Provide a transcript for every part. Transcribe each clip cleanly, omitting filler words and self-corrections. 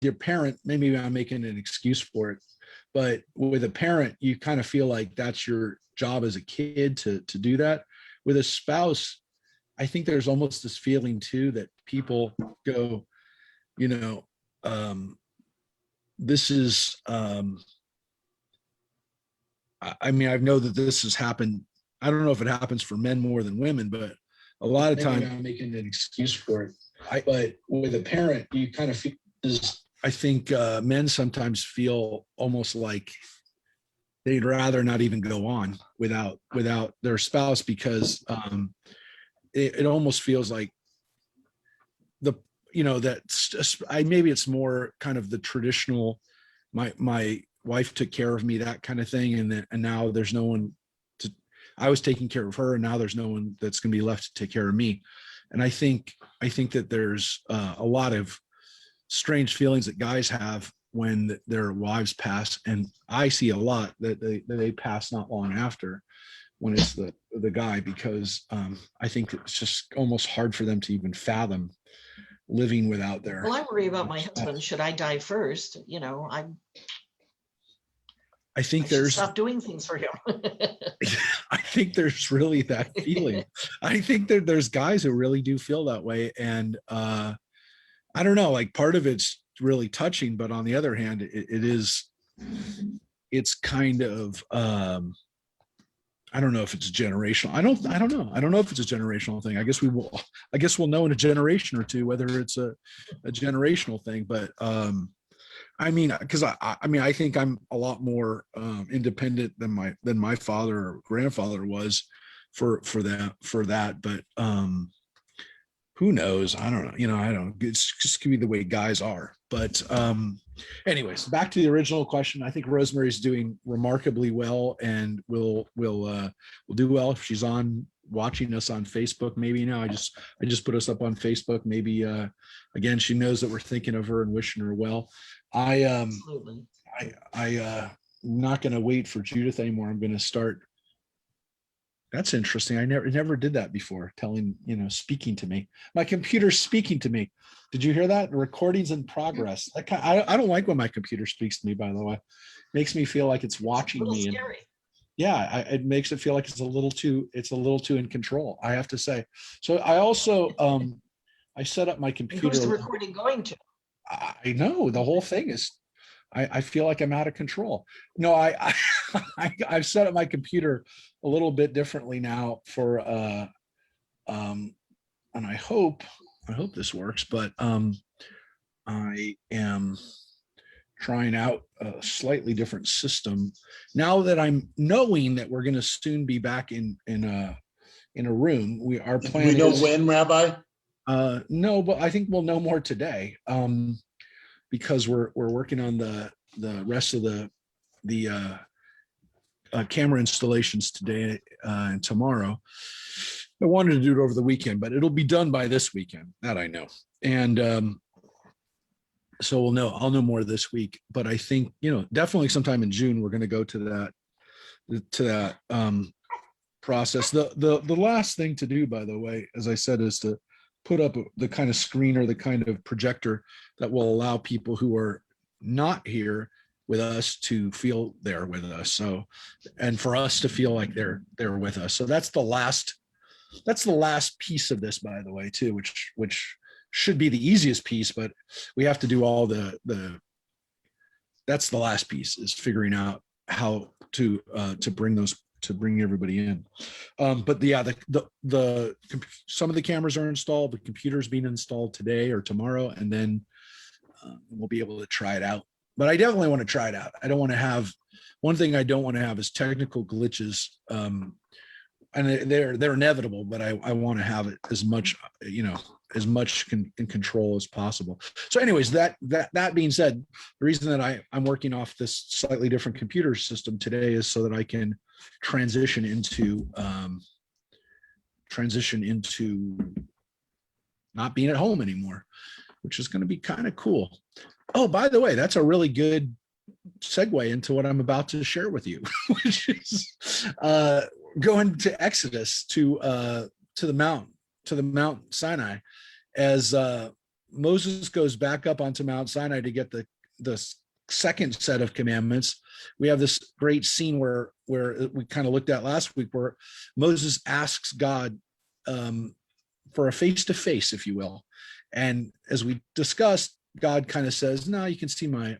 your parent, maybe I'm making an excuse for it, but with a parent, you kind of feel like that's your job as a kid to do that. With a spouse, I think there's almost this feeling too that people go, you know, this is, I mean, I know that this has happened. I don't know if it happens for men more than women, but a lot of times I'm making an excuse for it. But with a parent, you kind of feel is, I think men sometimes feel almost like they'd rather not even go on without their spouse, because it almost feels like the, you know, that maybe it's more kind of the traditional, my wife took care of me, that kind of thing, and now there's no one to, I was taking care of her, and now there's no one that's going to be left to take care of me. And I think that there's a lot of strange feelings that guys have when their wives pass, and I see a lot that they pass not long after, when it's the guy, because I think it's just almost hard for them to even fathom living without their. Well, I worry about my husband. Should I die first? You know, I think there's stop doing things for him. I think there's really that feeling. I think that there's guys who really do feel that way, and I don't know. Like, part of it's really touching, but on the other hand, it's kind of I don't know if it's generational. I don't know. I don't know if it's a generational thing. I guess we'll know in a generation or two whether it's a generational thing. But I mean, because I mean, I think I'm a lot more independent than my father or grandfather was for that. But who knows? I don't know. You know, I don't. It's just gonna be the way guys are. But anyways, back to the original question. I think Rosemary's doing remarkably well, and will do well if she's on watching us on Facebook. Maybe now I just put us up on Facebook. Maybe again, she knows that we're thinking of her and wishing her well. I'm not going to wait for Judith anymore. I'm going to start. That's interesting. I never did that before. Speaking to me. My computer's speaking to me. Did you hear that? Recordings in progress. I don't like when my computer speaks to me, by the way. It makes me feel like it's watching me. Scary. Yeah, it makes it feel like it's a little too in control, I have to say. So I also I set up my computer. Who's the recording going to? I know the whole thing is. I feel like I'm out of control. No, I've set up my computer a little bit differently now for and I hope this works, but I am trying out a slightly different system now that I'm knowing that we're going to soon be back in a room. Our plan. We know when, Rabbi? No, but I think we'll know more today. Because we're working on the rest of the camera installations today and tomorrow. I wanted to do it over the weekend, but it'll be done by this weekend. That I know. And so I'll know more this week. But I think, definitely sometime in June, we're going to go to that process. The last thing to do, by the way, as I said, is to put up the kind of screen or the kind of projector that will allow people who are not here with us to feel there with us. So, and for us to feel like they're with us. So that's the last piece of this, by the way, too, which should be the easiest piece, but we have to do all that's the last piece, is figuring out how to bring everybody in. But yeah, the some of the cameras are installed. The computer's being installed today or tomorrow, and then we'll be able to try it out. But I definitely want to try it out. I don't want to have, one thing I don't want to have is technical glitches. And they're inevitable, but I want to have it as much, as much in control as possible. So anyways, that being said, the reason that I'm working off this slightly different computer system today is so that I can transition into not being at home anymore, which is going to be kind of cool. Oh, by the way, that's a really good segue into what I'm about to share with you, which is going to Exodus to the Mount Sinai, as Moses goes back up onto Mount Sinai to get the second set of commandments. We have this great scene where we kind of looked at last week, where Moses asks God for a face-to-face, if you will. And as we discussed, God kind of says, no, you can see my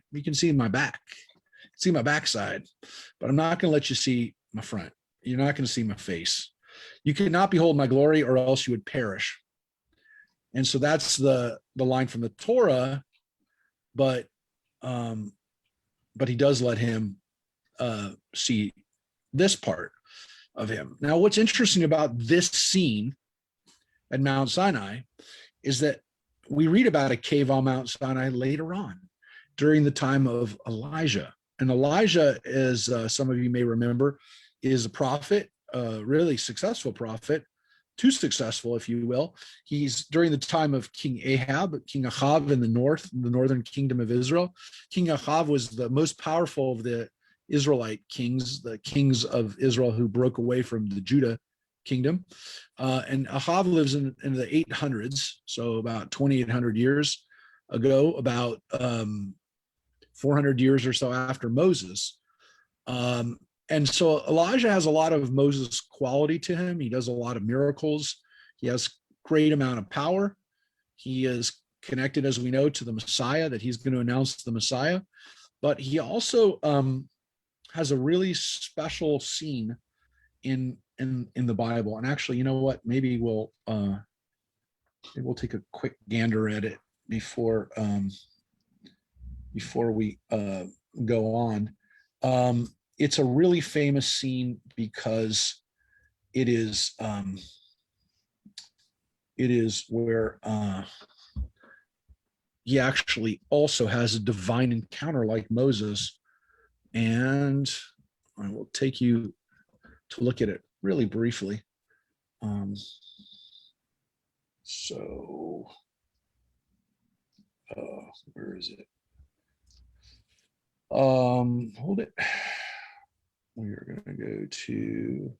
back, see my backside, but I'm not going to let you see my front. You're not going to see my face. You cannot behold my glory, or else you would perish. And so that's the line from the Torah, but he does let him see this part of him. Now, what's interesting about this scene at Mount Sinai is that we read about a cave on Mount Sinai later on during the time of Elijah. And Elijah, as some of you may remember, is a prophet, a really successful prophet, too successful, if you will. He's during the time of King Ahab in the northern kingdom of Israel. King Ahab was the most powerful of the Israelite kings, the kings of Israel who broke away from the Judah kingdom. And Ahab lives in the 800s, so about 2,800 years ago, about 400 years or so after Moses. And so Elijah has a lot of Moses quality to him. He does a lot of miracles. He has great amount of power. He is connected, as we know, to the Messiah, that he's going to announce the Messiah. But he also has a really special scene in the Bible. And actually, you know what? Maybe we'll take a quick gander at it before we go on. It's a really famous scene because it is where he actually also has a divine encounter like Moses. And I will take you to look at it really briefly. Where is it? Hold it. We are going to go to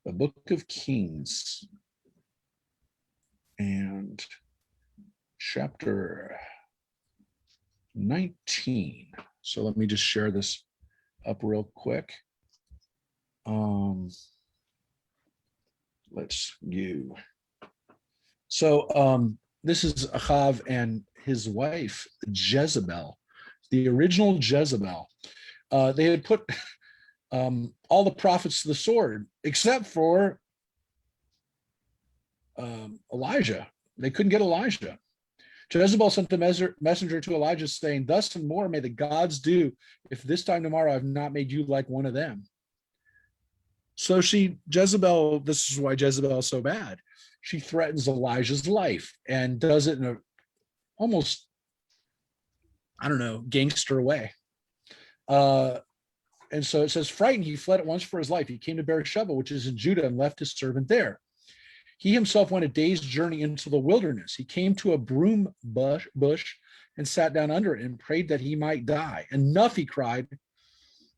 the Book of Kings and chapter 19. So let me just share this up real quick. Let's go. So this is Ahab and his wife Jezebel, the original Jezebel. They had put all the prophets to the sword except for Elijah. They couldn't get Elijah. Jezebel sent the messenger to Elijah saying, "Thus and more may the gods do if this time tomorrow I've not made you like one of them." So Jezebel, this is why Jezebel is so bad. She threatens Elijah's life and does it in a almost, I don't know, gangster way. And so it says, frightened, he fled at once for his life. He came to Beersheba, which is in Judah, and left his servant there. He himself went a day's journey into the wilderness. He came to a broom bush and sat down under it and prayed that he might die. Enough, he cried.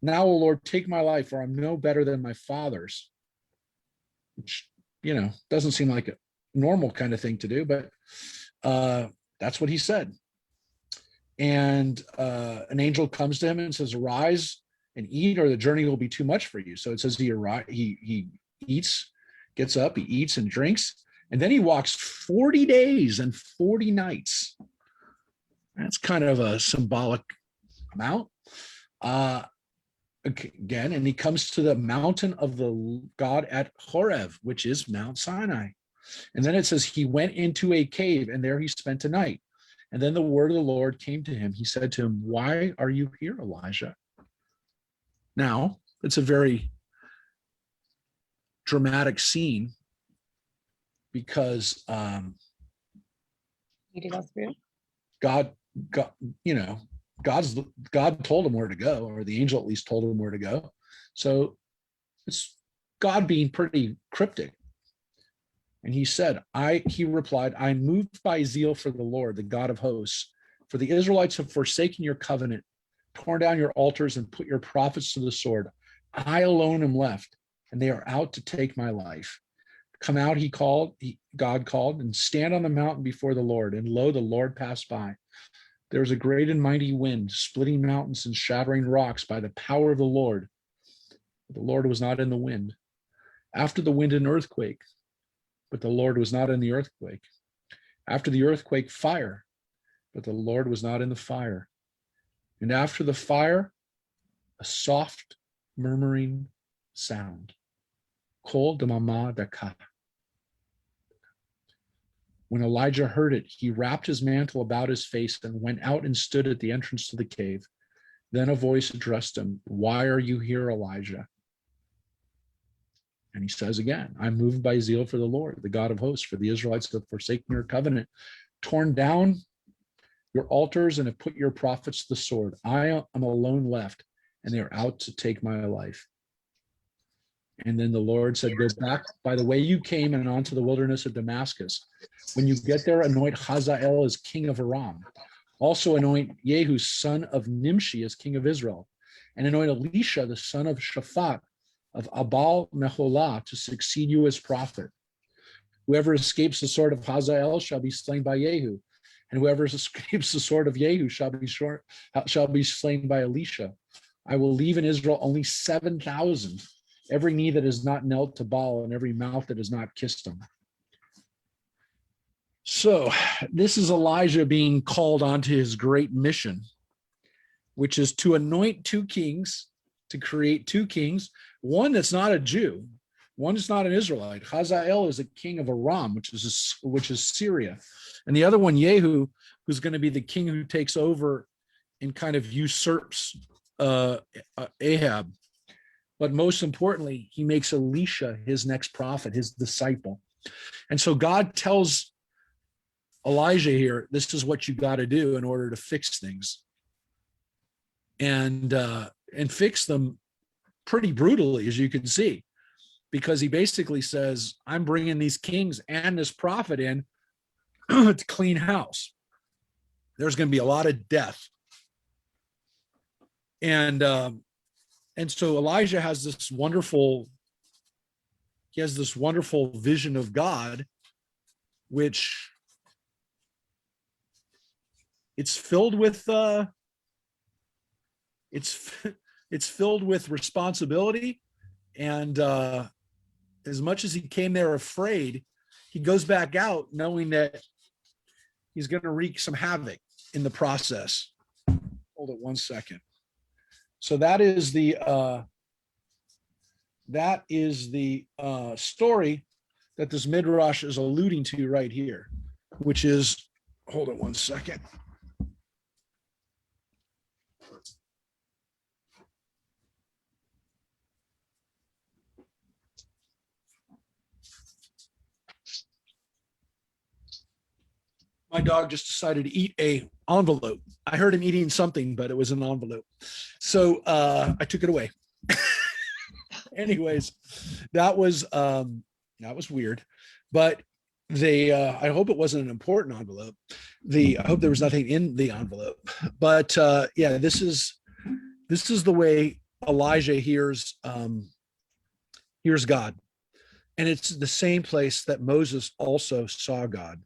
Now, O Lord, take my life, for I'm no better than my father's. Which, doesn't seem like a normal kind of thing to do, but that's what he said. And an angel comes to him and says, arise and eat, or the journey will be too much for you. So it says he eats, gets up, he eats and drinks, and then he walks 40 days and 40 nights. That's kind of a symbolic amount. Again, and he comes to the mountain of the God at Horeb, which is Mount Sinai. And then it says he went into a cave, and there he spent a night. And then the word of the Lord came to him. He said to him, why are you here, Elijah? Now, it's a very dramatic scene because God, God told him where to go, or the angel at least told him where to go. So it's God being pretty cryptic. And he replied, I'm moved by zeal for the Lord, the God of hosts. For the Israelites have forsaken your covenant, torn down your altars, and put your prophets to the sword. I alone am left, and they are out to take my life. Come out, God called, and stand on the mountain before the Lord. And lo, the Lord passed by. There was a great and mighty wind, splitting mountains and shattering rocks by the power of the Lord. But the Lord was not in the wind. After the wind, an earthquake, but the Lord was not in the earthquake. After the earthquake, fire, but the Lord was not in the fire. And after the fire, a soft murmuring sound. Kol damama daka. When Elijah heard it, he wrapped his mantle about his face and went out and stood at the entrance to the cave. Then a voice addressed him, "Why are you here, Elijah?" And he says again, "I'm moved by zeal for the Lord, the God of hosts, for the Israelites have forsaken your covenant, torn down your altars, and have put your prophets to the sword. I am alone left, and they are out to take my life." And then the Lord said, "Go back by the way you came and onto the wilderness of Damascus. When you get there, anoint Hazael as king of Aram. Also anoint Jehu, son of Nimshi, as king of Israel. And anoint Elisha, the son of Shaphat, of Abal Meholah, to succeed you as prophet. Whoever escapes the sword of Hazael shall be slain by Jehu. And whoever escapes the sword of Jehu shall be slain by Elisha. I will leave in Israel only 7,000. Every knee that is not knelt to Baal and every mouth that has not kissed him." So this is Elijah being called onto his great mission, which is to anoint two kings, to create two kings, one that's not a Jew, one that's not an Israelite. Hazael is a king of Aram, which is Syria. And the other one, Jehu, who's going to be the king who takes over and kind of usurps Ahab. But most importantly, he makes Elisha his next prophet, his disciple. And so God tells Elijah here, this is what you got to do in order to fix things. And fix them pretty brutally, as you can see, because he basically says, I'm bringing these kings and this prophet in to clean house. There's going to be a lot of death. And so Elijah has this wonderful vision of God, which it's filled with it's filled with responsibility. And as much as he came there afraid, he goes back out knowing that he's going to wreak some havoc in the process. Hold it one second. So that is the story that this Midrash is alluding to right here, which is, hold it one second. My dog just decided to eat a envelope. I heard him eating something, but it was an envelope. So I took it away. Anyways, that was weird. But I hope it wasn't an important envelope. I hope there was nothing in the envelope. But yeah, this is the way Elijah hears God. And it's the same place that Moses also saw God.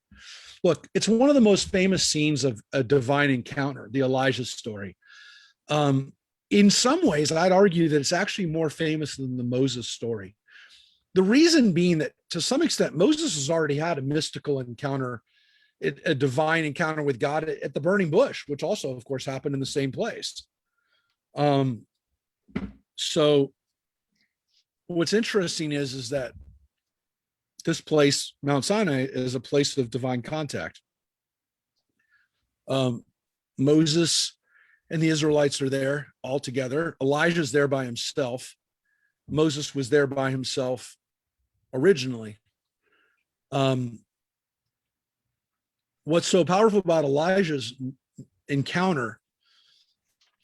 Look, it's one of the most famous scenes of a divine encounter, the Elijah story. In some ways, I'd argue that it's actually more famous than the Moses story. The reason being that to some extent, Moses has already had a mystical encounter, a divine encounter with God at the burning bush, which also, of course, happened in the same place. So what's interesting is that this place, Mount Sinai, is a place of divine contact. Moses and the Israelites are there all together. Elijah's there by himself. Moses was there by himself originally. What's so powerful about Elijah's encounter,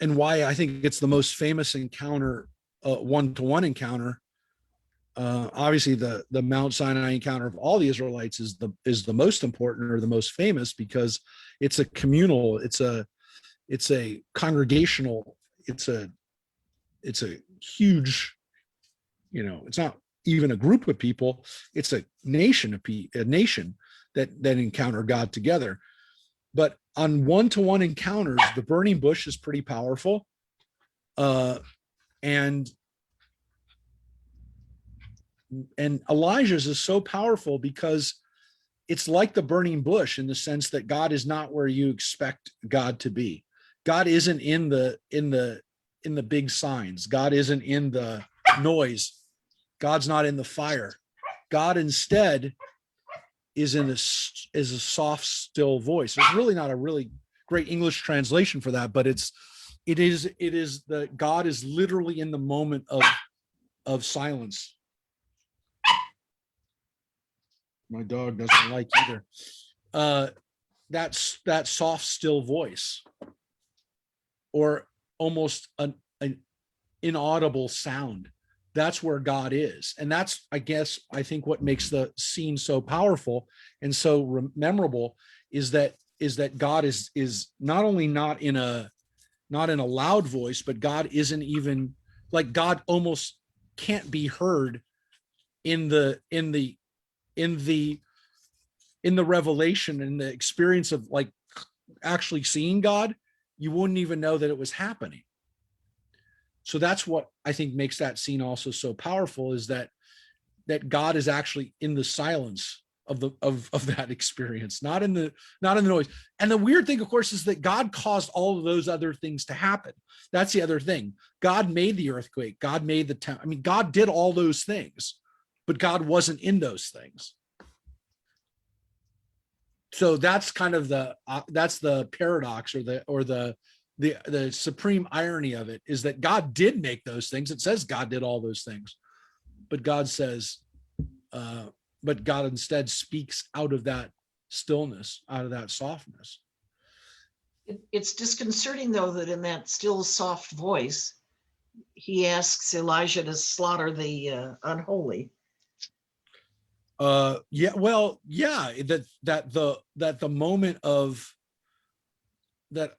and why I think it's the most famous encounter, one-to-one encounter, obviously the Mount Sinai encounter of all the Israelites is the most important or the most famous, because it's a communal, it's a congregational, it's a huge, it's not even a group of people. It's a nation that encounter God together. But on one-to-one encounters, the burning bush is pretty powerful. And Elijah's is so powerful because it's like the burning bush in the sense that God is not where you expect God to be. God isn't in the big signs. God isn't in the noise. God's not in the fire. God instead is a soft, still voice. It's really not a really great English translation for that, but it is the God is literally in the moment of silence. My dog doesn't like either. That's that soft, still voice, or almost an inaudible sound. That's where God is. And that's, I think what makes the scene so powerful and so memorable is that God is not only not in a loud voice, but God isn't even, like, God almost can't be heard in the revelation and the experience of, like, actually seeing God. You wouldn't even know that it was happening. So that's what I think makes that scene also so powerful, is that God is actually in the silence of that experience, not in the noise. And the weird thing, of course, is that God caused all of those other things to happen. That's the other thing. God made the earthquake. God made the temple. I mean, God did all those things, but God wasn't in those things. So that's kind of that's the paradox, or the supreme irony of it, is that God did make those things. It says God did all those things, but God instead speaks out of that stillness, out of that softness. It's disconcerting, though, that in that still, soft voice, he asks Elijah to slaughter the unholy. That the moment of that,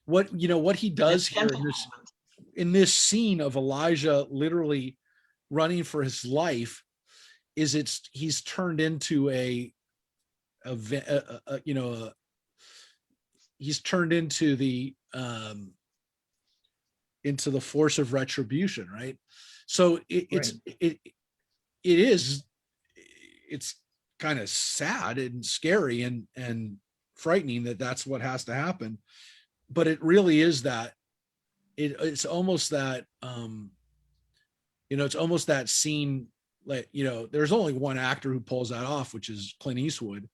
what he does here in this scene of Elijah literally running for his life is he's turned into he's turned into the force of retribution, right? So it's kind of sad and scary and frightening that that's what has to happen, but it really is that it's almost that it's almost that scene, like, there's only one actor who pulls that off, which is Clint Eastwood,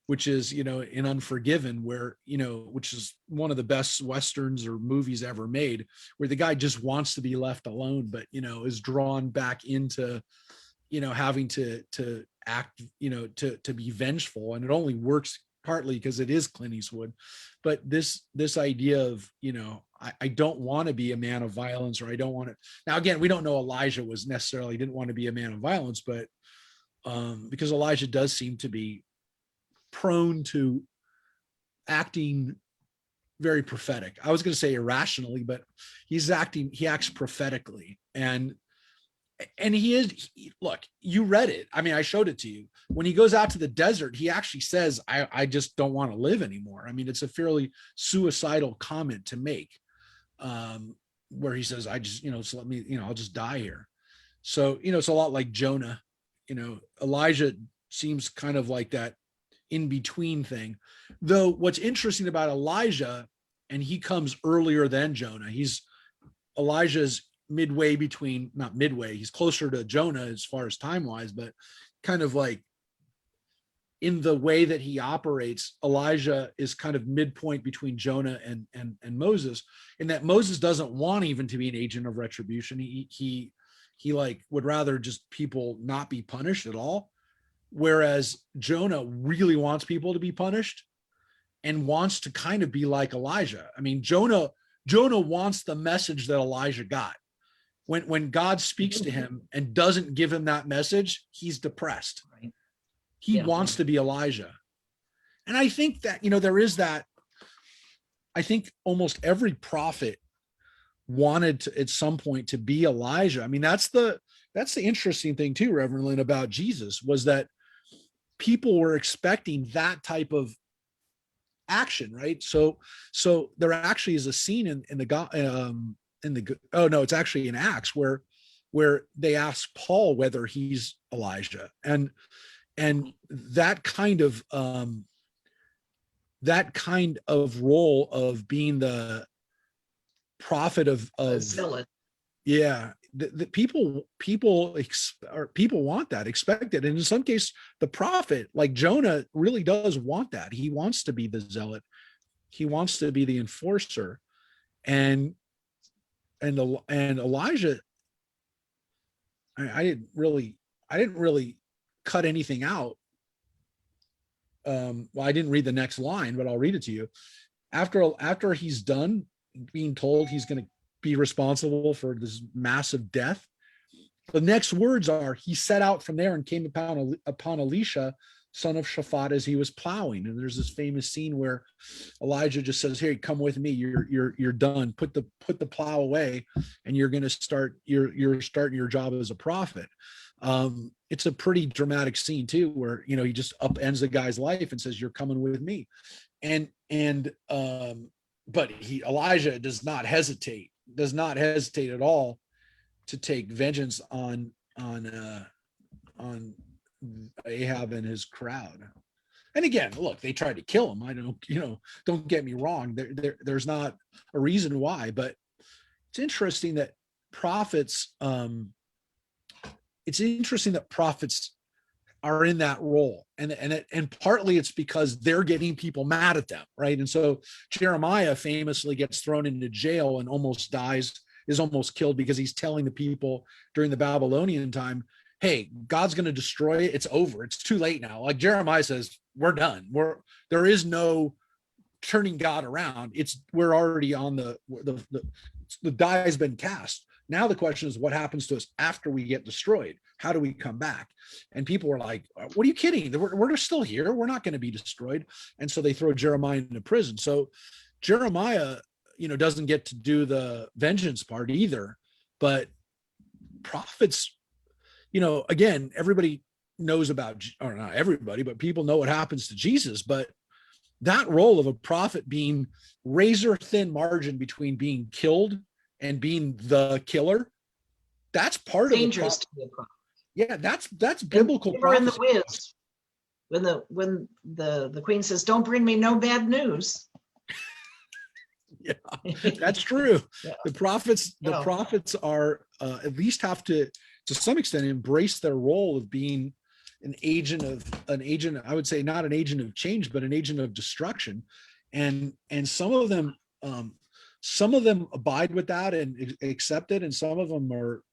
which is in Unforgiven, where which is one of the best westerns or movies ever made, where the guy just wants to be left alone, but is drawn back into having to act, to be vengeful. And it only works partly because it is Clint Eastwood. But this idea of, I don't want to be a man of violence, or I don't want to. Now, again, we don't know Elijah didn't want to be a man of violence, but because Elijah does seem to be prone to acting very prophetic. I was going to say irrationally, but he acts prophetically. And look, you read it. I mean, I showed it to you. When he goes out to the desert, he actually says, I just don't want to live anymore. I mean, it's a fairly suicidal comment to make, where he says, I just, so let me, I'll just die here. So, it's a lot like Jonah. Elijah seems kind of like that in between thing. Though what's interesting about Elijah, and he comes earlier than Jonah, Elijah's midway between, not midway, he's closer to Jonah as far as time wise, but kind of like in the way that he operates, Elijah is kind of midpoint between Jonah and Moses, in that Moses doesn't want even to be an agent of retribution. He like would rather just people not be punished at all, whereas Jonah really wants people to be punished and wants to kind of be like Elijah. I mean, Jonah wants the message that Elijah got. When God speaks to him and doesn't give him that message, he's depressed. Right. He wants to be Elijah. And I think that, there is that. I think almost every prophet wanted to, at some point, to be Elijah. I mean, that's the that's the interesting thing too, Reverend Lynn, about Jesus, was that people were expecting that type of action, right? So there actually is a scene it's actually in Acts where they ask Paul whether he's Elijah, and that kind of role of being the prophet of Zealot. yeah, the people want that, expect it, and in some case the prophet like Jonah really does want that. He wants to be the zealot, he wants to be the enforcer, and Elijah, I didn't really cut anything out. Well, I didn't read the next line, but I'll read it to you. After he's done being told he's going to be responsible for this massive death, the next words are, he set out from there and came upon Elisha, son of Shaphat, as he was plowing. And there's this famous scene where Elijah just says, "Hey, come with me. You're done. Put the plow away, and you're going to start. You're starting your job as a prophet." It's a pretty dramatic scene too, where he just upends the guy's life and says, "You're coming with me," but Elijah does not hesitate at all to take vengeance on Ahab and his crowd. And again, look, they tried to kill him. I don't get me wrong. There's not a reason why, but it's interesting that prophets are in that role, and partly it's because they're getting people mad at them, right? And so Jeremiah famously gets thrown into jail and almost dies, is almost killed, because he's telling the people during the Babylonian time, "Hey, God's going to destroy it. It's over. It's too late now." Like Jeremiah says, "We're done. There is no turning God around. We're already on the die has been cast. Now the question is, what happens to us after we get destroyed? How do we come back?" And people were like, "What are you kidding? We're still here. We're not going to be destroyed." And so they throw Jeremiah into prison. So Jeremiah, doesn't get to do the vengeance part either. But prophets, again, everybody knows about, or not everybody, but people know what happens to Jesus. But that role of a prophet being razor thin margin between being killed and being the killer, that's part dangerous to be a prophet. Yeah, that's biblical prophecy. In the Wiz, when the queen says, "Don't bring me no bad news." Yeah, that's true. Yeah. The prophets are at least have to some extent embrace their role of being an agent. I would say not an agent of change, but an agent of destruction. And some of them abide with that and accept it, and some of them are,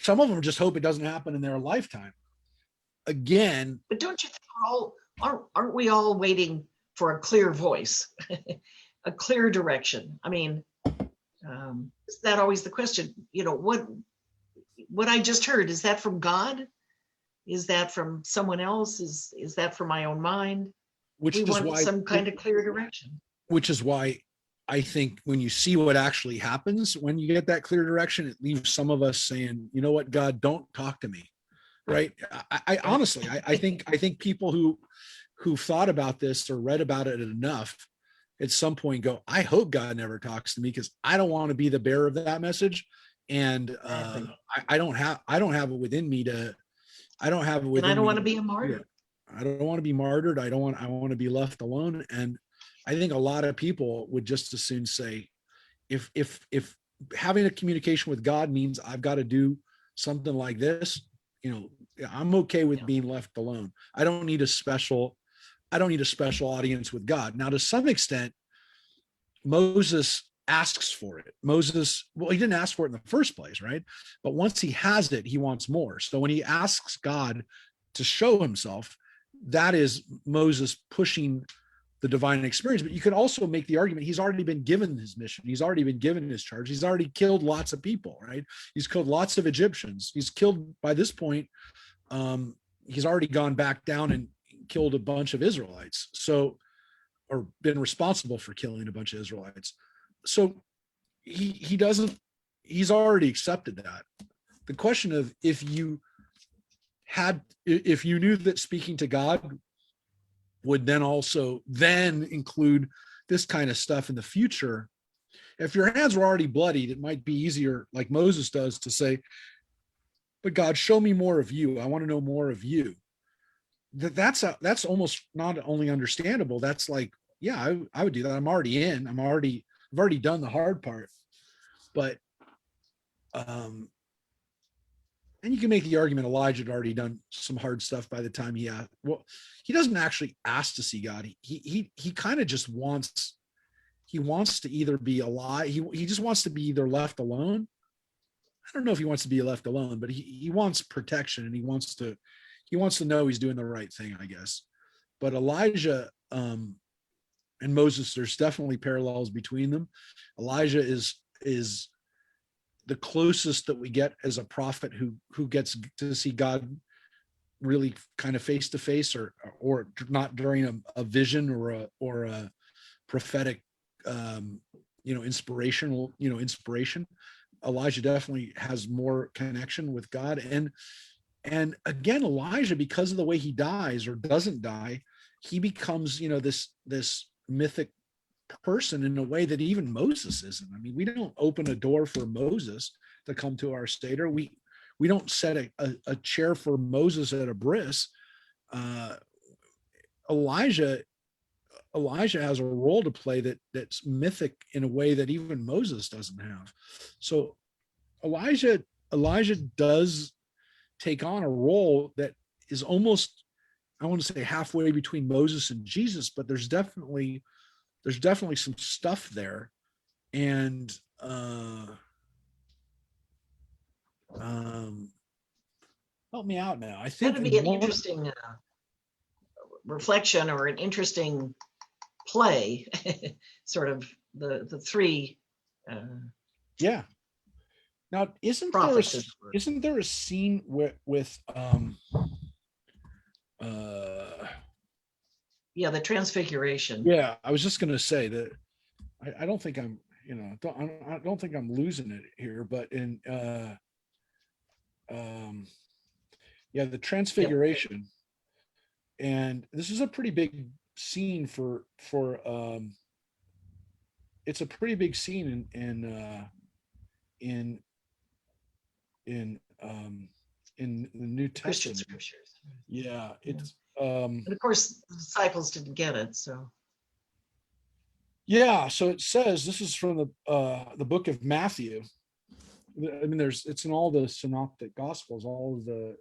some of them just hope it doesn't happen in their lifetime. Again, but don't you think aren't we all waiting for a clear voice, a clear direction? I mean, is that always the question? What I just heard, is that from God? Is that from someone else? Is that from my own mind? We want some kind of clear direction. Which is why I think when you see what actually happens, when you get that clear direction, it leaves some of us saying, "You know what, God, don't talk to me." Right? I honestly, I think people who've thought about this or read about it enough at some point go, "I hope God never talks to me, because I don't want to be the bearer of that message." And I don't have it within me to. I don't have it within. And I don't want to be a martyr. I don't want to be martyred. I want to be left alone. And I think a lot of people would just as soon say, if having a communication with God means I've got to do something like this, I'm okay with being left alone. I don't need a special audience with God. Now, to some extent, Moses asks for it. He didn't ask for it in the first place, right? But once he has it, he wants more. So when he asks God to show himself, that is Moses pushing the divine experience. But you could also make the argument he's already been given his mission. He's already been given his charge. He's already killed lots of people, right? He's killed lots of Egyptians. He's killed, by this point, he's already gone back down and killed a bunch of Israelites. So, or been responsible for killing a bunch of Israelites. So he's already accepted that. the question of if you knew that speaking to God would then also then include this kind of stuff in the future. If your hands were already bloodied, it might be easier, like Moses does, to say, but God, show me more of you. I want to know more of you. That's almost not only understandable. That's like, yeah, I would do that. I'm already in. I've already done the hard part. But and you can make the argument Elijah had already done some hard stuff by the time he doesn't actually ask to see God. He kind of just wants to either be alive. He just wants to be either left alone. I don't know if he wants to be left alone, but he wants protection, and he wants to know he's doing the right thing, I guess. But Elijah and Moses, there's definitely parallels between them. Elijah is the closest that we get as a prophet who gets to see God really kind of face to face, or not during a vision or a prophetic inspiration. Elijah definitely has more connection with God. And again, Elijah, because of the way he dies or doesn't die, he becomes, this mythic person in a way that even Moses isn't. I mean, we don't open a door for Moses to come to our Seder. We don't set a chair for Moses at a bris. Elijah has a role to play that's mythic in a way that even Moses doesn't have. So Elijah does take on a role that is almost, I want to say, halfway between Moses and Jesus, but there's definitely some stuff there. And help me out now. I think that'd be an interesting reflection, or an interesting play, sort of the three. Yeah. Now, isn't there a scene with the Transfiguration? Yeah, I was just going to say that I don't think I'm, I don't think I'm losing it here, but in the Transfiguration, and this is a pretty big scene for it's a pretty big scene in the New Testament. Scriptures. Yeah, it's and of course the disciples didn't get it, so. Yeah, so it says, this is from the book of Matthew. I mean, it's in all the synoptic gospels, all of the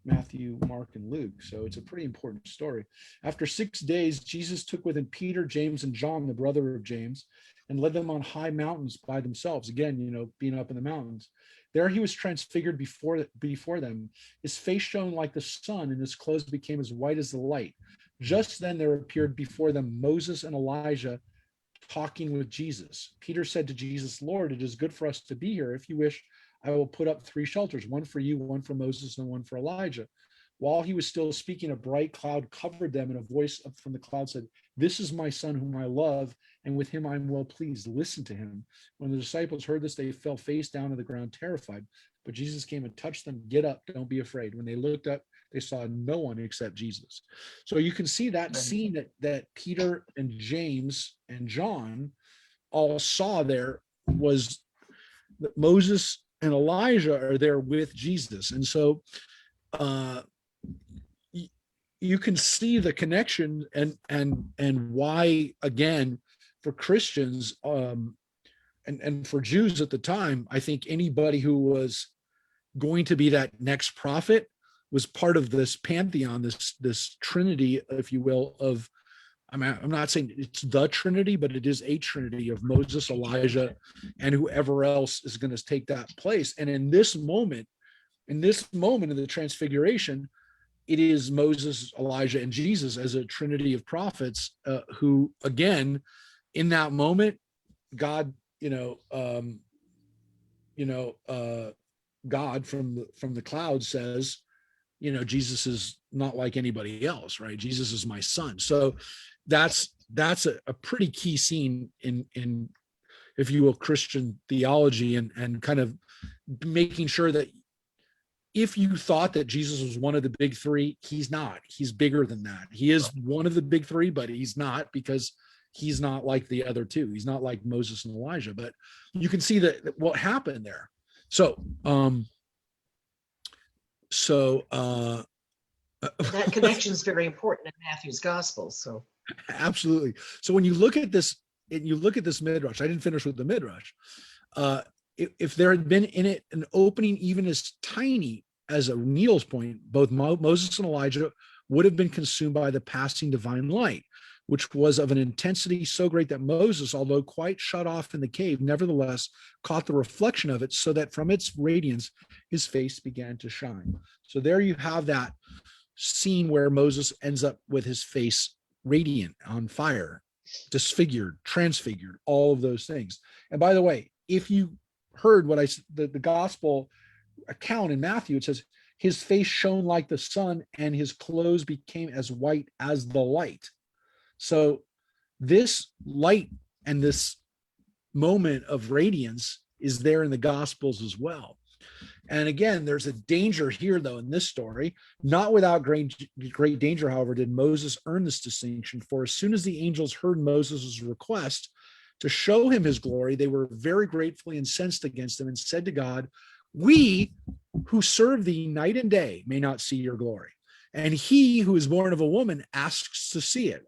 Matthew, Mark, and Luke. So it's a pretty important story. After 6 days, Jesus took with him Peter, James, and John, the brother of James, and led them on high mountains by themselves. Again, being up in the mountains. There he was transfigured before them. His face shone like the sun, and his clothes became as white as the light. Just then there appeared before them Moses and Elijah talking with Jesus. Peter said to Jesus, "Lord, it is good for us to be here. If you wish, I will put up 3 shelters, one for you, one for Moses, and one for Elijah." While he was still speaking, a bright cloud covered them, and a voice up from the cloud said, "This is my son whom I love, and with him I am well pleased. Listen to him." When the disciples heard this, they fell face down to the ground, terrified. But Jesus came and touched them. "Get up, don't be afraid." When they looked up, they saw no one except Jesus. So you can see that scene that Peter and James and John all saw there was that Moses and Elijah are there with Jesus. And so you can see the connection and why, again, for Christians and for Jews at the time, I think anybody who was going to be that next prophet was part of this pantheon, this trinity, if you will, of, I mean, I'm not saying it's the Trinity, but it is a Trinity of Moses, Elijah, and whoever else is going to take that place. And in this moment of the Transfiguration, it is Moses, Elijah, and Jesus as a trinity of prophets who, again, in that moment, God, God from the cloud says, Jesus is not like anybody else, right? Jesus is my son. So that's a pretty key scene in, if you will, Christian theology, and kind of making sure that if you thought that Jesus was one of the big three, he's not. He's bigger than that. He is one of the big three, but he's not, because he's not like the other two. He's not like Moses and Elijah, but you can see that what happened there. So that connection is very important in Matthew's gospel. So absolutely. So when you look at this, and you look at this midrash, I didn't finish with the midrash. If there had been in it an opening even as tiny as a needle's point, both Moses and Elijah would have been consumed by the passing divine light, which was of an intensity so great that Moses, although quite shut off in the cave, nevertheless caught the reflection of it, so that from its radiance his face began to shine. So there you have that scene where Moses ends up with his face radiant, on fire, disfigured, transfigured, all of those things. And by the way, if you heard what the gospel account in Matthew, it says his face shone like the sun and his clothes became as white as the light. So this light and this moment of radiance is there in the gospels as well. And again, there's a danger here, though, in this story. Not without great danger, however, did Moses earn this distinction. For as soon as the angels heard Moses' request to show him his glory, they were very gratefully incensed against him and said to God, "We who serve thee night and day may not see your glory. And he who is born of a woman asks to see it."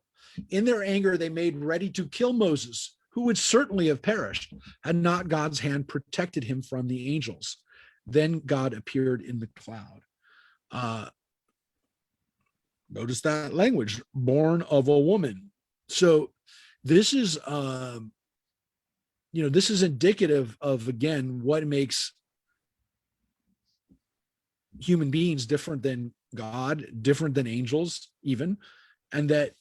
In their anger, they made ready to kill Moses, who would certainly have perished had not God's hand protected him from the angels. Then God appeared in the cloud. Notice that language, born of a woman. So this is, this is indicative of, again, what makes human beings different than God, different than angels even, and that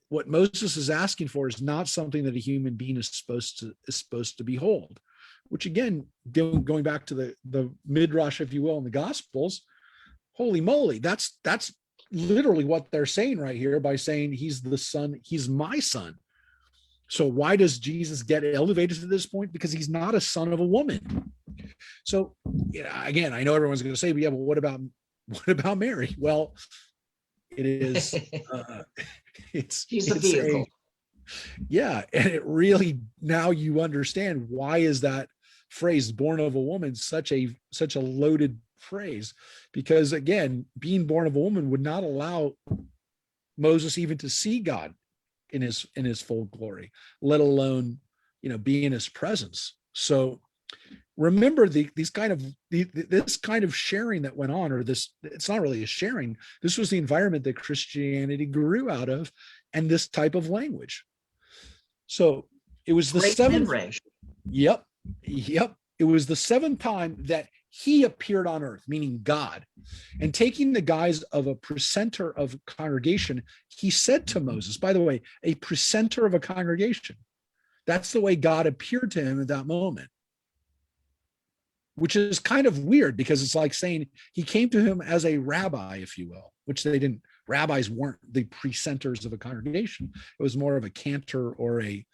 what Moses is asking for is not something that a human being is supposed to behold. Which again, going back to the midrash, if you will, in the Gospels, holy moly, that's literally what they're saying right here by saying he's the son, he's my son. So why does Jesus get elevated to this point? Because he's not a son of a woman. So again, I know everyone's going to say, but yeah, but what about Mary? Well, it is he's a vehicle. Yeah, and it really, now you understand why is that phrase "born of a woman" such a loaded phrase, because again, being born of a woman would not allow Moses even to see God in his full glory, let alone be in his presence. So remember this kind of sharing that went on, or this, it's not really a sharing, this was the environment that Christianity grew out of, and this type of language. So it was the seventh. Yep. It was the seventh time that he appeared on earth, meaning God, and taking the guise of a precentor of a congregation, he said to Moses, by the way, a precentor of a congregation. That's the way God appeared to him at that moment, which is kind of weird, because it's like saying he came to him as a rabbi, if you will, which they didn't. Rabbis weren't the precentors of a congregation. It was more of a cantor or a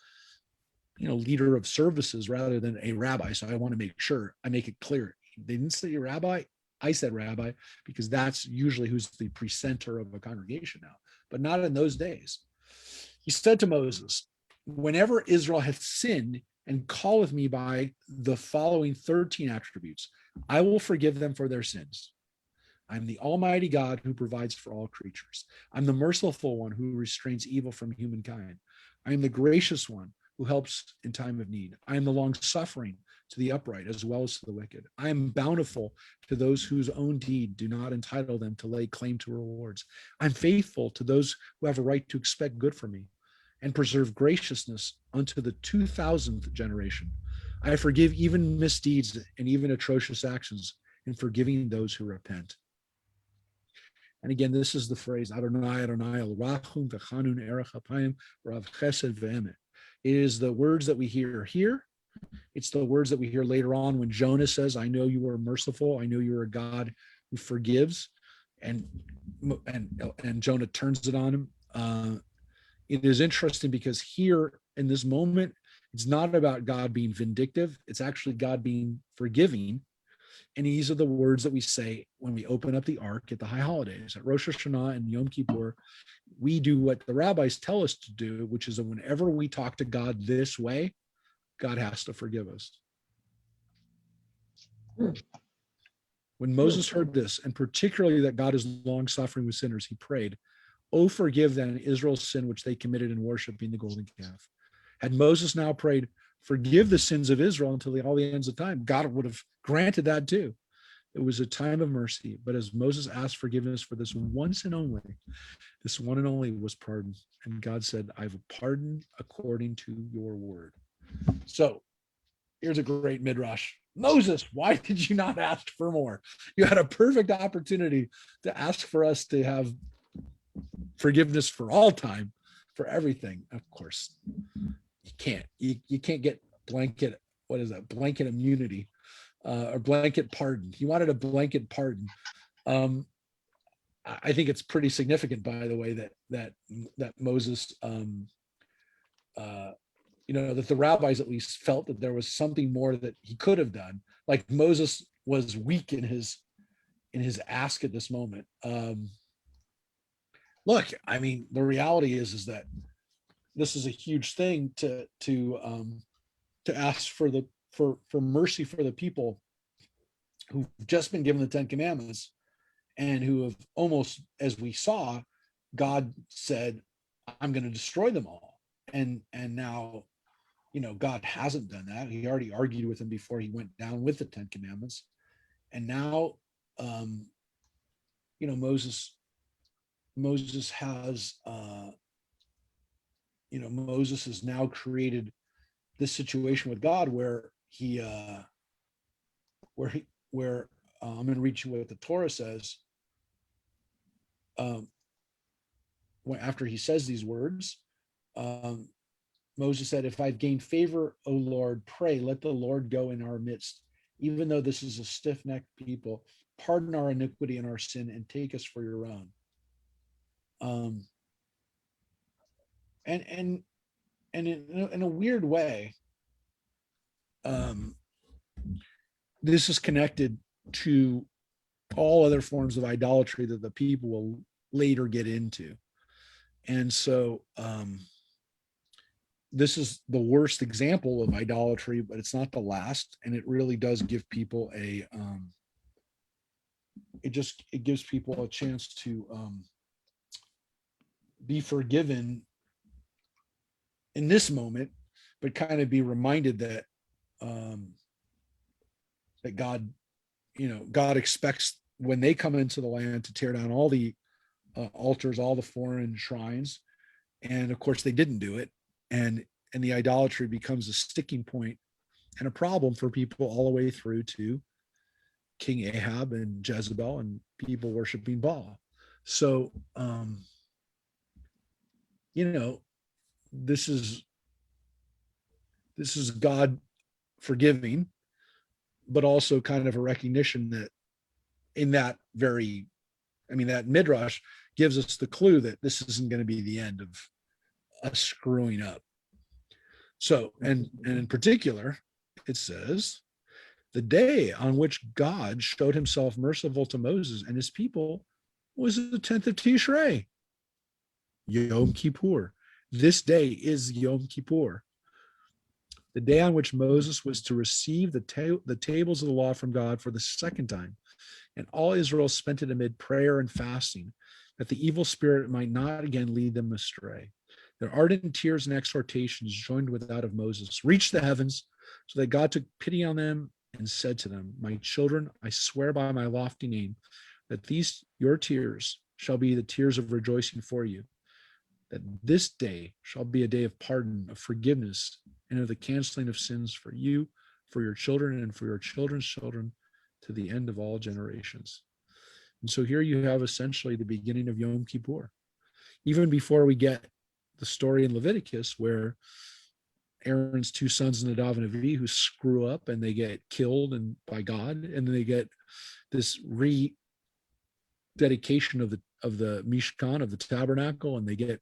leader of services rather than a rabbi. So I want to make sure I make it clear. They didn't say rabbi. I said rabbi, because that's usually who's the precenter of a congregation now, but not in those days. He said to Moses, "Whenever Israel hath sinned and calleth me by the following 13 attributes, I will forgive them for their sins. I'm the Almighty God who provides for all creatures. I'm the merciful one who restrains evil from humankind. I am the gracious one who helps in time of need. I am the long-suffering to the upright as well as to the wicked. I am bountiful to those whose own deed do not entitle them to lay claim to rewards. I'm faithful to those who have a right to expect good from me, and preserve graciousness unto the 2000th generation. I forgive even misdeeds and even atrocious actions, in forgiving those who repent." And again, this is the phrase, Adonai, Adonai, el rachum v'chanun erech hapayim rav chesed ve'emet. It is the words that we hear here. It's the words that we hear later on when Jonah says, "I know you are merciful. I know you are a God who forgives." And Jonah turns it on him. It is interesting because here in this moment, it's not about God being vindictive. It's actually God being forgiving. And these are the words that we say when we open up the ark at the high holidays. At Rosh Hashanah and Yom Kippur, we do what the rabbis tell us to do, which is that whenever we talk to God this way, God has to forgive us. When Moses heard this, and particularly that God is long suffering with sinners, he prayed, "Oh, forgive them Israel's sin which they committed in worshiping the golden calf." Had Moses now prayed, "Forgive the sins of Israel until all the ends of time," God would have granted that too. It was a time of mercy. But as Moses asked forgiveness for this one sin only, this one and only was pardoned. And God said, "I've pardoned according to your word." So here's a great midrash. Moses, why did you not ask for more? You had a perfect opportunity to ask for us to have forgiveness for all time, for everything. Of course, you can't. You can't get blanket, what is that? Blanket immunity or blanket pardon. He wanted a blanket pardon. I think it's pretty significant, by the way, that Moses, that the rabbis at least felt that there was something more that he could have done. Like Moses was weak in his ask at this moment. Look, I mean, the reality is that this is a huge thing to ask for mercy for the people who've just been given the Ten Commandments and who have almost, as we saw, God said, "I'm going to destroy them all." And now, God hasn't done that. He already argued with him before he went down with the Ten Commandments. And now, Moses has, Moses has now created this situation with God where I'm going to read you what the Torah says. After he says these words, Moses said, "If I've gained favor, O Lord, pray, let the Lord go in our midst. Even though this is a stiff-necked people, pardon our iniquity and our sin and take us for your own." And in a weird way, this is connected to all other forms of idolatry that the people will later get into. And so this is the worst example of idolatry, but it's not the last. And it really does give people it gives people a chance to be forgiven in this moment, but kind of be reminded that that God expects when they come into the land to tear down all the altars, all the foreign shrines. And of course they didn't do it. And the idolatry becomes a sticking point and a problem for people all the way through to King Ahab and Jezebel and people worshiping Baal. So, this is God forgiving, but also kind of a recognition that that Midrash gives us the clue that this isn't going to be the end of us screwing up. So, and in particular, it says, the day on which God showed himself merciful to Moses and his people was the 10th of Tishrei, Yom Kippur. This day is Yom Kippur, the day on which Moses was to receive the tables of the law from God for the second time. And all Israel spent it amid prayer and fasting, that the evil spirit might not again lead them astray. Their ardent tears and exhortations, joined with that of Moses, reached the heavens, so that God took pity on them and said to them, "My children, I swear by my lofty name that these your tears shall be the tears of rejoicing for you, that this day shall be a day of pardon, of forgiveness, and of the canceling of sins for you, for your children, and for your children's children, to the end of all generations." And so here you have essentially the beginning of Yom Kippur. Even before we get the story in Leviticus where Aaron's two sons, Nadav and Avi, who screw up and they get killed by God, and then they get this rededication of the Mishkan, of the tabernacle, and they get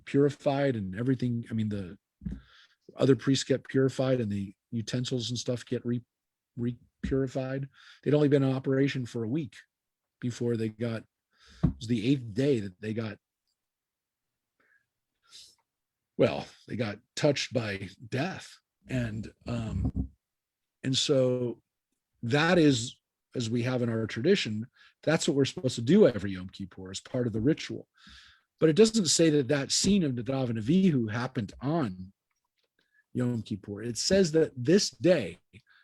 purified and everything. I mean, the other priests get purified and the utensils and stuff get purified. They'd only been in operation for a week before it was the 8th day that they got touched by death. And so that is, as we have in our tradition, that's what we're supposed to do every Yom Kippur as part of the ritual. But it doesn't say that scene of Nadav and Avihu happened on Yom Kippur. It says that this day,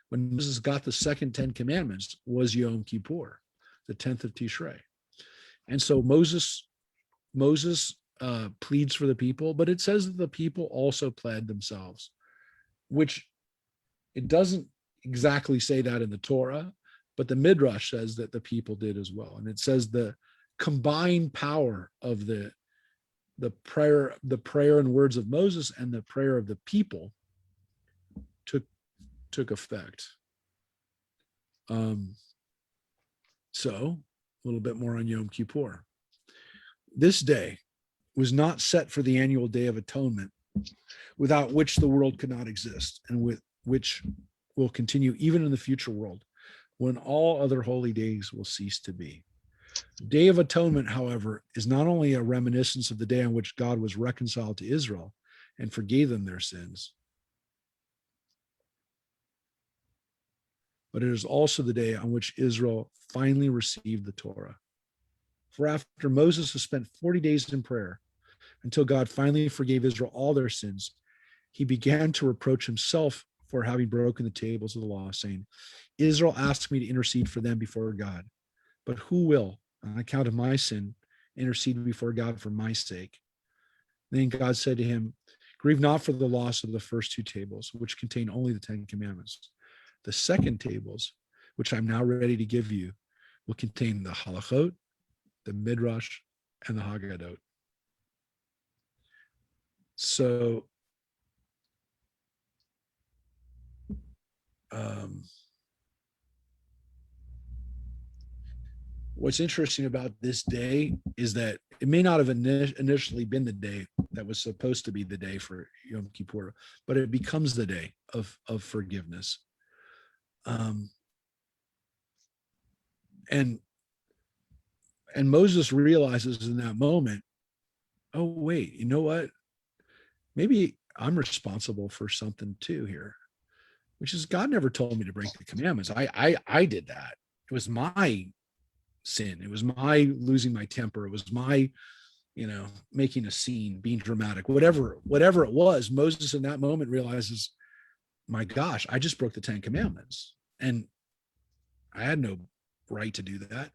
when Moses got the second 10 commandments, was Yom Kippur, the 10th of Tishrei. And so Moses pleads for the people, but it says that the people also pled themselves, which it doesn't exactly say that in the Torah, but the Midrash says that the people did as well. And it says the combined power of the prayer and words of Moses and the prayer of the people took effect. So a little bit more on Yom Kippur. This day was not set for the annual Day of Atonement, without which the world could not exist, and with which will continue even in the future world, when all other holy days will cease to be. The Day of Atonement, however, is not only a reminiscence of the day on which God was reconciled to Israel and forgave them their sins, but it is also the day on which Israel finally received the Torah. For after Moses has spent 40 days in prayer until God finally forgave Israel all their sins, he began to reproach himself for having broken the tables of the law, saying, Israel asked me to intercede for them before God, but who will, on account of my sin, intercede before God for my sake? Then God said to him, grieve not for the loss of the first 2 tables, which contain only the 10 commandments. The second tables, which I'm now ready to give you, will contain the halachot, the Midrash, and the Haggadot. So what's interesting about this day is that it may not have initially been the day that was supposed to be the day for Yom Kippur, but it becomes the day of forgiveness. And Moses realizes in that moment, oh, wait, you know what? Maybe I'm responsible for something too here, which is God never told me to break the commandments. I did that. It was my sin. It was my losing my temper. It was my, making a scene, being dramatic, whatever it was. Moses in that moment realizes, my gosh, I just broke the 10 commandments and I had no right to do that.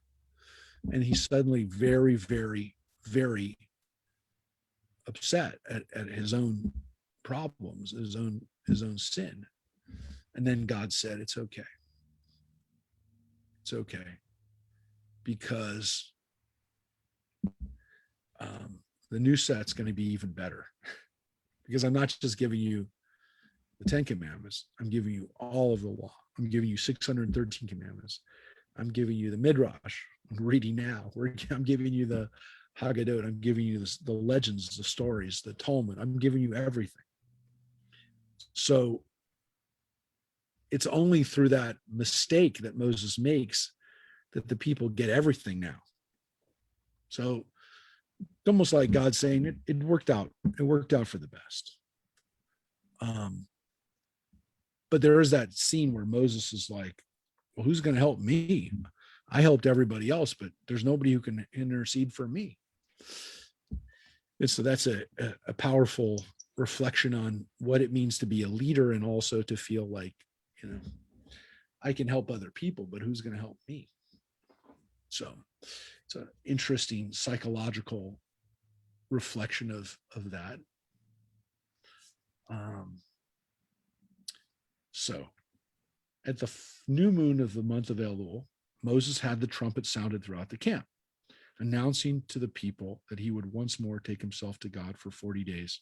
And he's suddenly very, very, very upset at his own problems, his own sin. And then God said, it's okay. It's okay. Because the new set's going to be even better. Because I'm not just giving you the 10 commandments. I'm giving you all of the law. I'm giving you 613 commandments. I'm giving you the Midrash. I'm reading now. I'm giving you the Haggadot. I'm giving you the legends, the stories, the Talmud. I'm giving you everything. So it's only through that mistake that Moses makes that the people get everything now. So it's almost like God saying it worked out. It worked out for the best. But there is that scene where Moses is like, well, who's going to help me? I helped everybody else, but there's nobody who can intercede for me. And so that's a powerful reflection on what it means to be a leader, and also to feel like, I can help other people, but who's going to help me? So it's an interesting psychological reflection of that. So at the new moon of the month of Elul, Moses had the trumpet sounded throughout the camp, announcing to the people that he would once more take himself to God for 40 days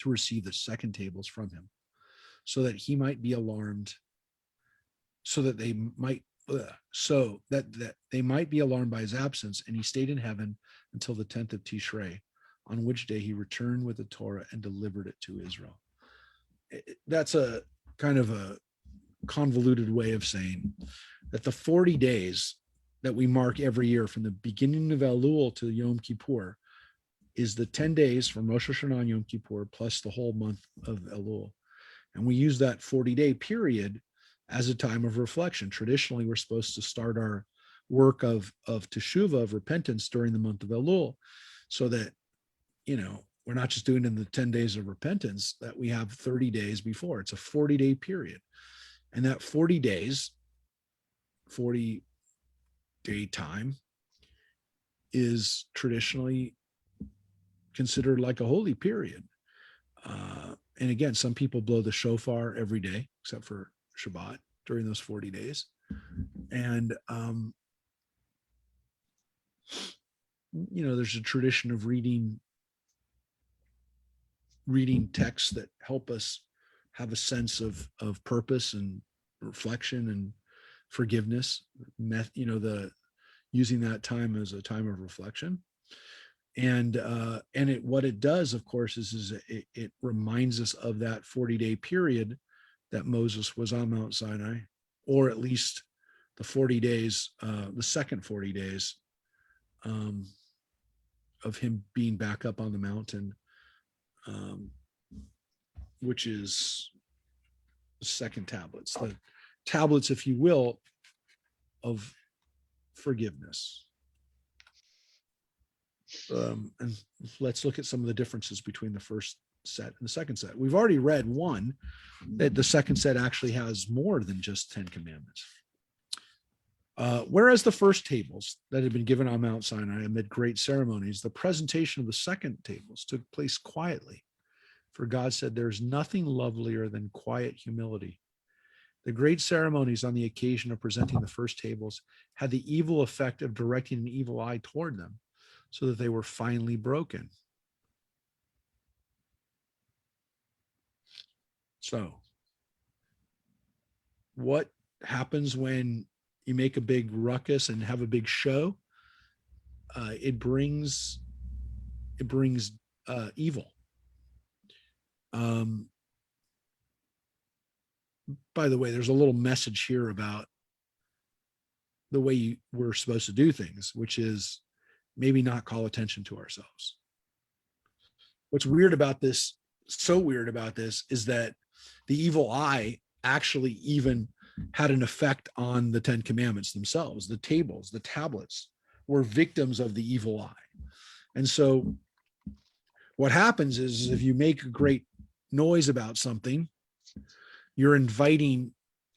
to receive the second tables from him, so that he might be alarmed, so that they might be alarmed by his absence. And he stayed in heaven until the 10th of Tishrei, on which day he returned with the Torah and delivered it to Israel. That's a kind of a convoluted way of saying that the 40 days that we mark every year from the beginning of Elul to Yom Kippur is the 10 days from Rosh Hashanah and Yom Kippur plus the whole month of Elul. And we use that 40-day period as a time of reflection. Traditionally, we're supposed to start our work of teshuvah, of repentance, during the month of Elul, so that, we're not just doing it in the 10 days of repentance, that we have 30 days before. It's a 40-day period. And that 40 days, 40-day time, is traditionally considered like a holy period. And again, some people blow the shofar every day, except for Shabbat, during those 40 days. And, there's a tradition of reading texts that help us have a sense of purpose and reflection and forgiveness, using that time as a time of reflection. And what it does, of course, is it reminds us of that 40-day period that Moses was on Mount Sinai, or at least the 40 days, the second 40 days of him being back up on the mountain, which is the second tablets, the tablets, if you will, of forgiveness. And let's look at some of the differences between the first set and the second set. We've already read one, that the second set actually has more than just 10 commandments. Whereas the first tables that had been given on Mount Sinai amid great ceremonies, the presentation of the second tables took place quietly. For God said, "There's nothing lovelier than quiet humility." The great ceremonies on the occasion of presenting the first tables had the evil effect of directing an evil eye toward them, so that they were finally broken. So, what happens when you make a big ruckus and have a big show? It brings evil. By the way, there's a little message here about the way we're supposed to do things, which is maybe not call attention to ourselves. What's weird about this, so weird about this, is that the evil eye actually even had an effect on the 10 commandments themselves. The tables, the tablets, were victims of the evil eye. And so what happens is, if you make a great noise about something, you're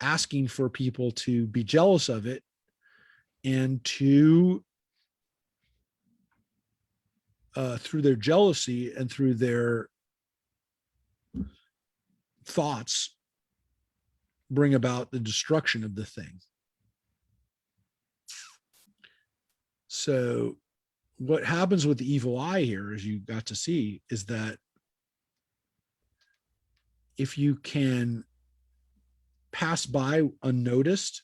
asking for people to be jealous of it and to, through their jealousy and through their thoughts, bring about the destruction of the thing. So what happens with the evil eye here, as you got to see, is that if you can pass by unnoticed,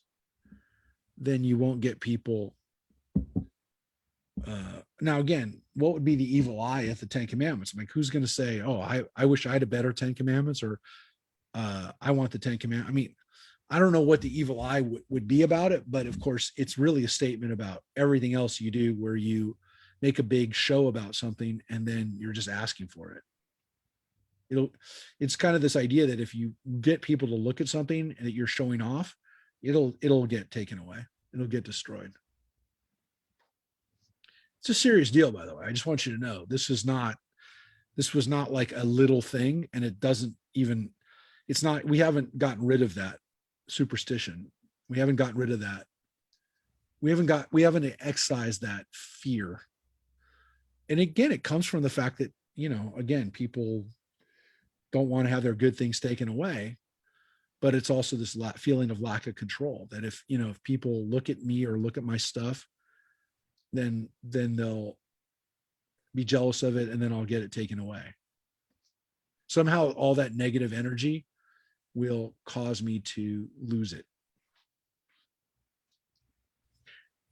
then you won't get people. Now, again, what would be the evil eye at the 10 commandments? Like, who's going to say, "Oh, I wish I had a better 10 commandments," or I want the 10 commandments. I mean, I don't know what the evil eye would be about it, but of course, it's really a statement about everything else you do, where you make a big show about something and then you're just asking for it. It's kind of this idea that if you get people to look at something and that you're showing off, it'll get taken away. It'll get destroyed. It's a serious deal, by the way. I just want you to know this was not like a little thing, and we haven't gotten rid of that superstition. We haven't gotten rid of that. We haven't excised that fear. And again, it comes from the fact that, again, people don't want to have their good things taken away, but it's also this feeling of lack of control, that if people look at me or look at my stuff, then they'll be jealous of it, and then I'll get it taken away. Somehow all that negative energy will cause me to lose it.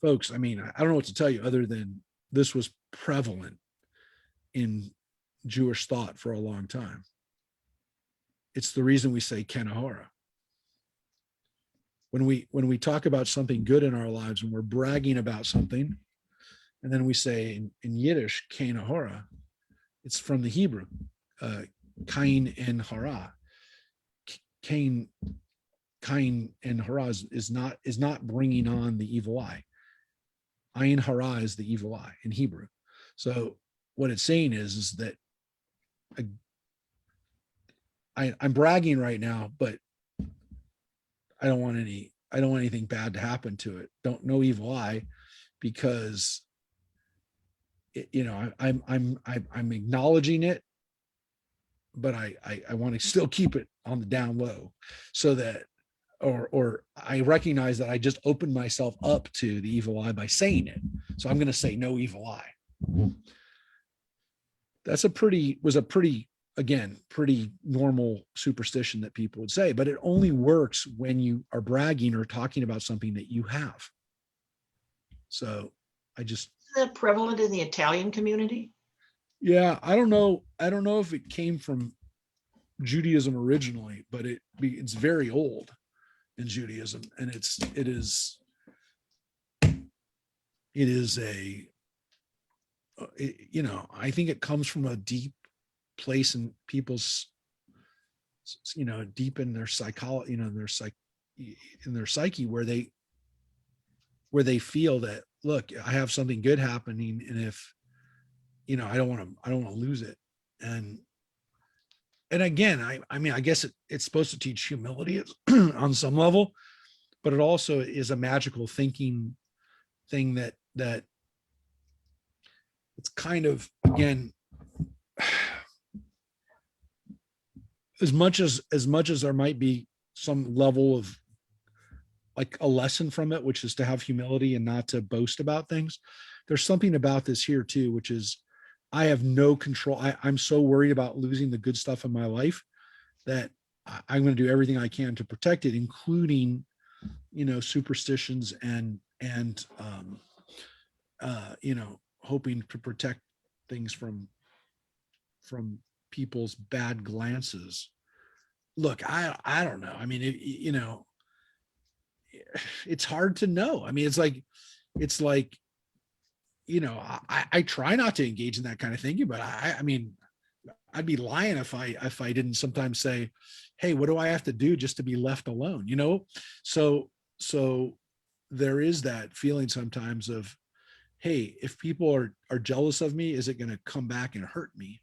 Folks, I mean, I don't know what to tell you other than this was prevalent in Jewish thought for a long time. It's the reason we say Kenahora. when we talk about something good in our lives and we're bragging about something, and then we say in Yiddish, Kain Ahora, it's from the Hebrew, Kain and Hara. Kain and Hara is not bringing on the evil eye. Ayin Hara is the evil eye in Hebrew. So what it's saying is that I'm bragging right now, but I don't want anything bad to happen to it. No evil eye, because I'm acknowledging it, but I want to still keep it on the down low, so that or I recognize that I just opened myself up to the evil eye by saying it. So I'm going to say no evil eye. That's a pretty normal superstition that people would say, but it only works when you are bragging or talking about something that you have. So is that prevalent in the Italian community? Yeah, I don't know if it came from Judaism originally, but it's very old in Judaism, and it is I think it comes from a deep place in people's, deep in their psychology, in their psyche, where they feel that, look, I have something good happening, and if I don't want to lose it. And again, I mean, I guess it's supposed to teach humility on some level, but it also is a magical thinking thing that it's kind of, again, as much as there might be some level of like a lesson from it, which is to have humility and not to boast about things. There's something about this here too, which is I have no control. I'm so worried about losing the good stuff in my life that I'm going to do everything I can to protect it, including, superstitions and hoping to protect things from people's bad glances. Look, I don't know. I mean, it's hard to know. I mean, it's like, I try not to engage in that kind of thinking, but I mean, I'd be lying if I didn't sometimes say, hey, what do I have to do just to be left alone? So there is that feeling sometimes of, hey, if people are jealous of me, is it going to come back and hurt me?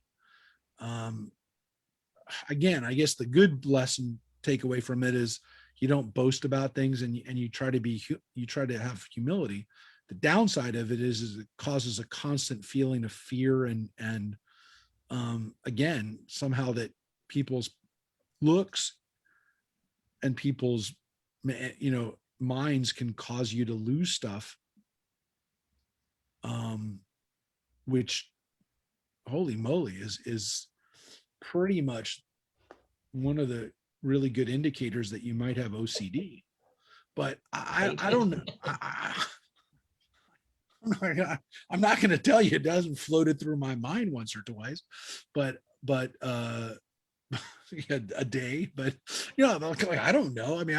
Again, I guess the good lesson takeaway from it is you don't boast about things, and you try to have humility. The downside of it is it causes a constant feeling of fear and again, somehow that people's looks and people's minds can cause you to lose stuff, which, holy moly, is pretty much one of the really good indicators that you might have OCD. But I don't know. I'm not going to tell you it doesn't floated through my mind once or twice, but a day. But I don't know. I mean,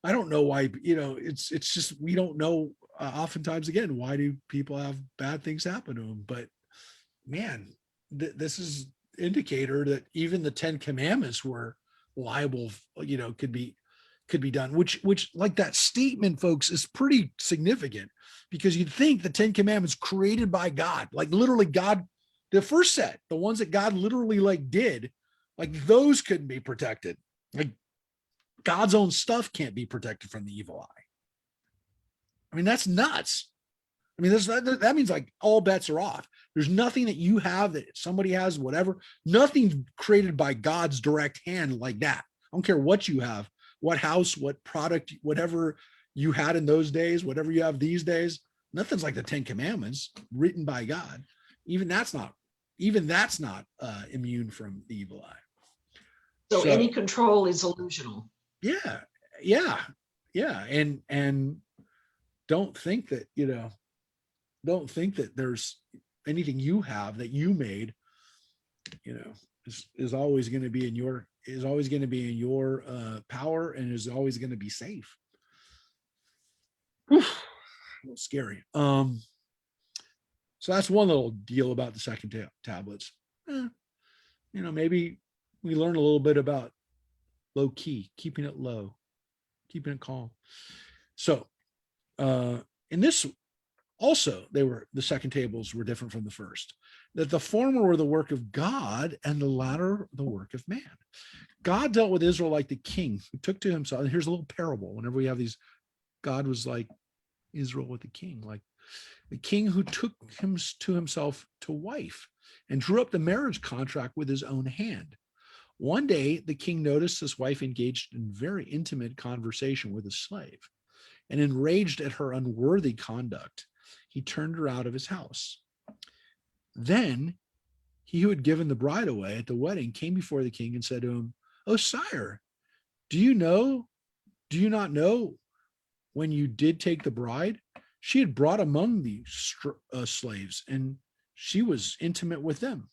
I don't know why. It's just we don't know. Oftentimes, again, why do people have bad things happen to them? But man, this is indicator that even the 10 Commandments were liable. Could be done. Which like that statement, folks, is pretty significant. Because you'd think the 10 Commandments created by God, like literally God, the first set, the ones that God literally like did, like those couldn't be protected. Like God's own stuff can't be protected from the evil eye. I mean, that's nuts. I mean, that means like all bets are off. There's nothing that you have that somebody has, whatever, nothing created by God's direct hand like that. I don't care what you have, what house, what product, whatever you had in those days, whatever you have these days, nothing's like the 10 Commandments written by God. Even that's not immune from the evil eye. So any control is illusional. Yeah. And don't think that, there's anything you have that you made, is always going to be in your power, and is always going to be safe. Whew, a little scary. So that's one little deal about the second tablets. Maybe we learn a little bit about low key, keeping it low, keeping it calm. So in this also, the second tables were different from the first, that the former were the work of God and the latter the work of man. God dealt with Israel like the king who took to himself. And here's a little parable. Whenever we have these, God was like Israel with the king, like the king who took him to himself to wife and drew up the marriage contract with his own hand. One day, the king noticed his wife engaged in very intimate conversation with his slave, and enraged at her unworthy conduct, he turned her out of his house. Then he who had given the bride away at the wedding came before the king and said to him, "Oh, sire, do you not know when you did take the bride? She had brought among the slaves, and she was intimate with them."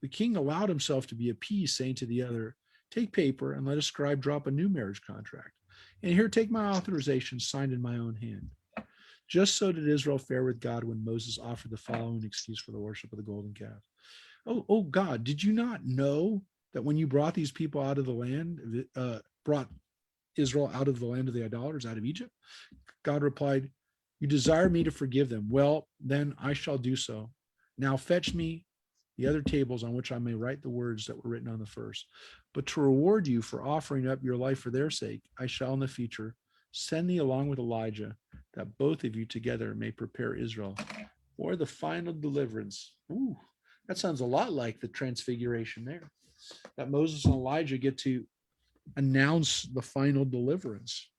The king allowed himself to be appeased, saying to the other, "Take paper and let a scribe drop a new marriage contract. And here, take my authorization signed in my own hand." Just so did Israel fare with God when Moses offered the following excuse for the worship of the golden calf. Oh God, did you not know that when you brought these people out of the land, brought Israel out of the land of the idolaters, out of Egypt? God replied, "You desire me to forgive them. Well, then I shall do so. Now fetch me the other tables on which I may write the words that were written on the first. But to reward you for offering up your life for their sake, I shall in the future send thee along with Elijah, that both of you together may prepare Israel for the final deliverance." Ooh, that sounds a lot like the Transfiguration there, that Moses and Elijah get to announce the final deliverance.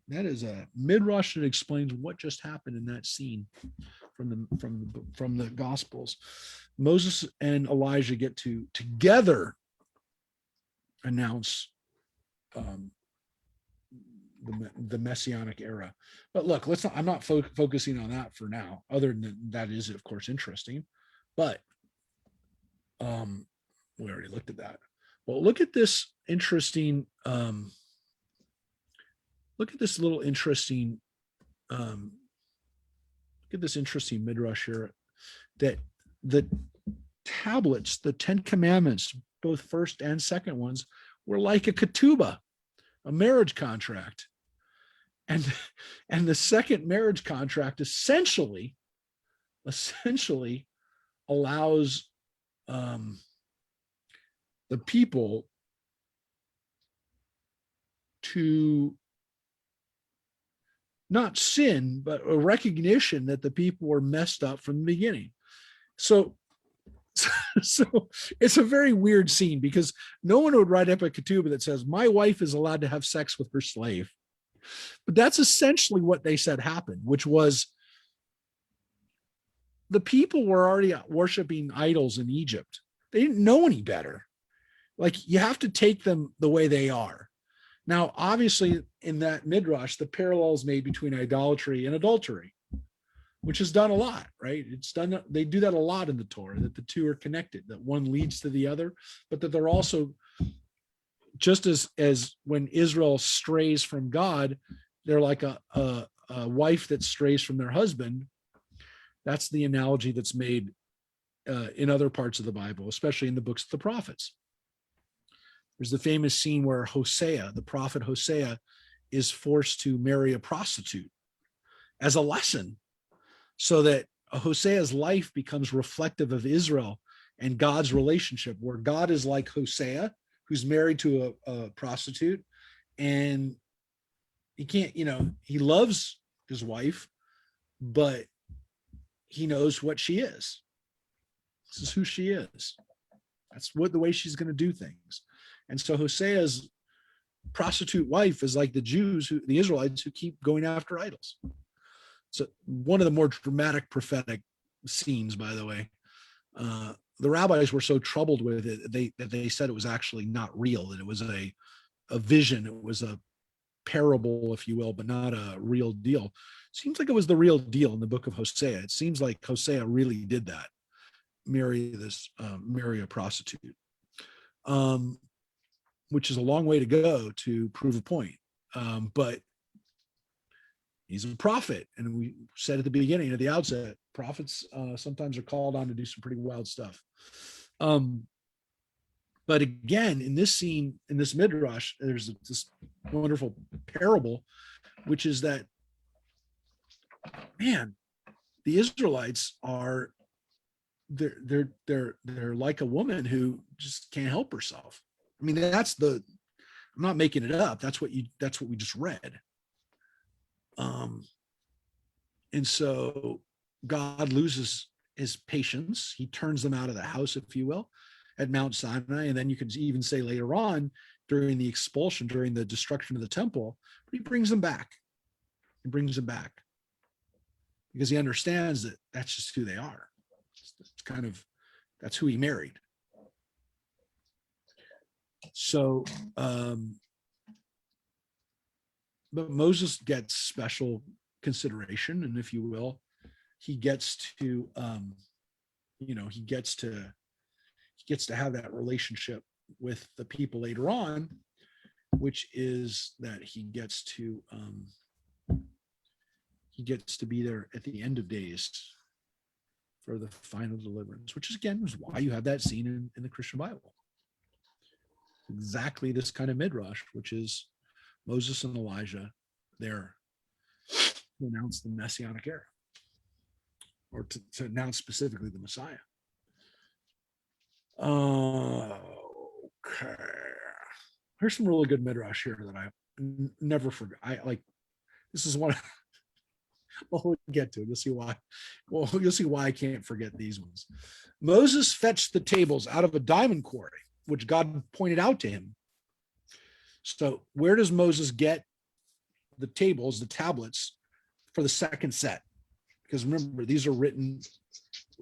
That is a midrash that explains what just happened in that scene from the Gospels. Moses and Elijah get to together announce the messianic era. But look, I'm not focusing on that for now. Other than that is, of course, interesting. But we already looked at that. Well, look at this interesting. Look at this little interesting. Look at this interesting midrash here, that the tablets, the 10 commandments, both first and second ones, were like a ketubah, a marriage contract. And the second marriage contract essentially allows the people to not sin, but a recognition that the people were messed up from the beginning. So it's a very weird scene, because no one would write up a ketubah that says my wife is allowed to have sex with her slave. But that's essentially what they said happened, which was the people were already worshiping idols in Egypt. They didn't know any better. Like, you have to take them the way they are. Now, obviously, in that midrash, the parallel is made between idolatry and adultery, which is done a lot, right? It's done. They do that a lot in the Torah, that the two are connected, that one leads to the other, but that they're also, just as when Israel strays from God, they're like a wife that strays from their husband. That's the analogy that's made in other parts of the Bible, especially in the books of the prophets. There's the famous scene where Hosea, the prophet Hosea, is forced to marry a prostitute as a lesson, so that Hosea's life becomes reflective of Israel and God's relationship, where God is like Hosea, who's married to a prostitute, and he can't, he loves his wife, but he knows what she is. This is who she is. That's the way she's going to do things. And so Hosea's prostitute wife is like the Israelites who keep going after idols. So one of the more dramatic prophetic scenes, by the way. The rabbis were so troubled with it that they said it was actually not real, that it was a vision. It was a parable, if you will, but not a real deal. Seems like it was the real deal in the book of Hosea. It seems like Hosea really did that, marry a prostitute, which is a long way to go to prove a point. But he's a prophet. And we said at the beginning, at the outset, prophets sometimes are called on to do some pretty wild stuff. But again, in this scene, in this Midrash, there's this wonderful parable, which is that, man, the Israelites are, they're like a woman who just can't help herself. I mean, I'm not making it up. That's what we just read. And so God loses his patience. He turns them out of the house, if you will, at Mount Sinai. And then you could even say later on, during the expulsion, during the destruction of the temple, he brings them back. He brings them back because he understands that that's just who they are. It's that's who he married. So, but Moses gets special consideration, and if you will, he gets to have that relationship with the people later on, which is that he gets to be there at the end of days for the final deliverance, which is again is why you have that scene in the Christian Bible. Exactly this kind of midrash, which is Moses and Elijah there to announce the Messianic era, or to announce specifically the Messiah. Okay. Here's some really good midrash here that I never forget. This is one. We'll get to it. You'll see why. Well, you'll see why I can't forget these ones. Moses fetched the tables out of a diamond quarry, which God pointed out to him. So where does Moses get the tables, the tablets for the second set? Because remember, these are written,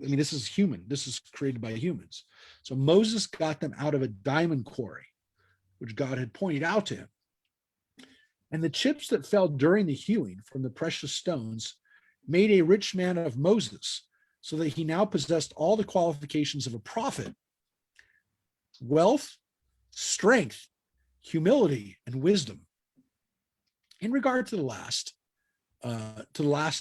I mean, this is human. This is created by humans. So Moses got them out of a diamond quarry, which God had pointed out to him. And the chips that fell during the hewing from the precious stones made a rich man of Moses, so that he now possessed all the qualifications of a prophet: wealth, strength, humility, and wisdom. In regard to the last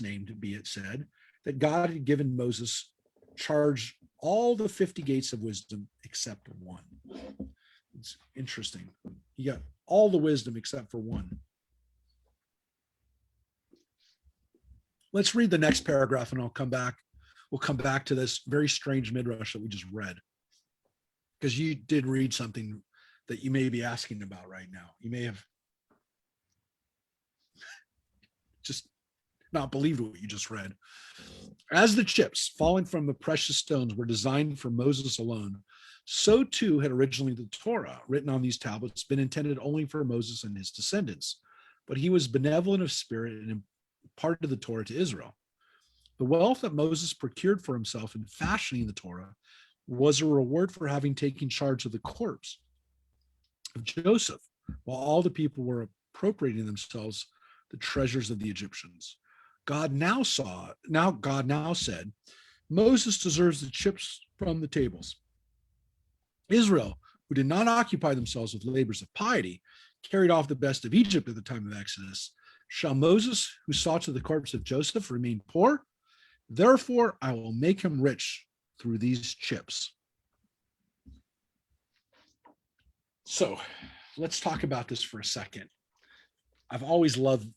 named, be it said, that God had given Moses charge all the 50 gates of wisdom except one. It's interesting. He got all the wisdom except for one. Let's read the next paragraph and I'll come back. We'll come back to this very strange midrash that we just read, because you did read something that you may be asking about right now. You may have just not believed what you just read. As the chips falling from the precious stones were designed for Moses alone, so too had originally the Torah, written on these tablets, been intended only for Moses and his descendants. But he was benevolent of spirit and imparted the Torah to Israel. The wealth that Moses procured for himself in fashioning the Torah was a reward for having taken charge of the corpse of Joseph, while all the people were appropriating themselves the treasures of the Egyptians. God now said, Moses deserves the chips from the tables. Israel, who did not occupy themselves with labors of piety, carried off the best of Egypt at the time of Exodus. Shall Moses, who saw to the corpse of Joseph, remain poor? Therefore, I will make him rich through these chips. So let's talk about this for a second. I've always loved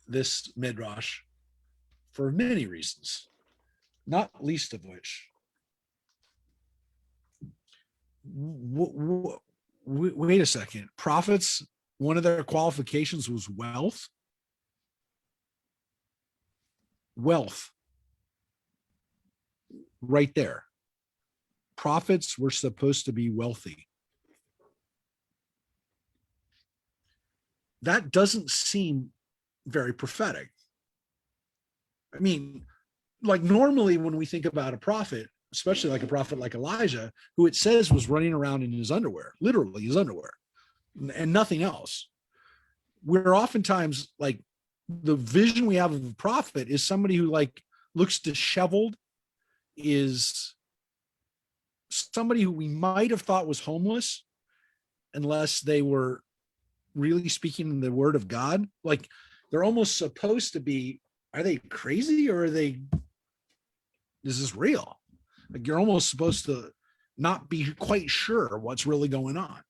this midrash for many reasons, not least of which, wait a second. Prophets, one of their qualifications was wealth. Wealth. Right there. Prophets were supposed to be wealthy. That doesn't seem very prophetic. I mean, like normally when we think about a prophet, especially like a prophet like Elijah, who it says was running around in his underwear, literally his underwear, and nothing else. We're oftentimes like, the vision we have of a prophet is somebody who like looks disheveled, is somebody who we might have thought was homeless, unless they really speaking the word of God? Like they're almost supposed to be, are they crazy or is this real? Like you're almost supposed to not be quite sure what's really going on.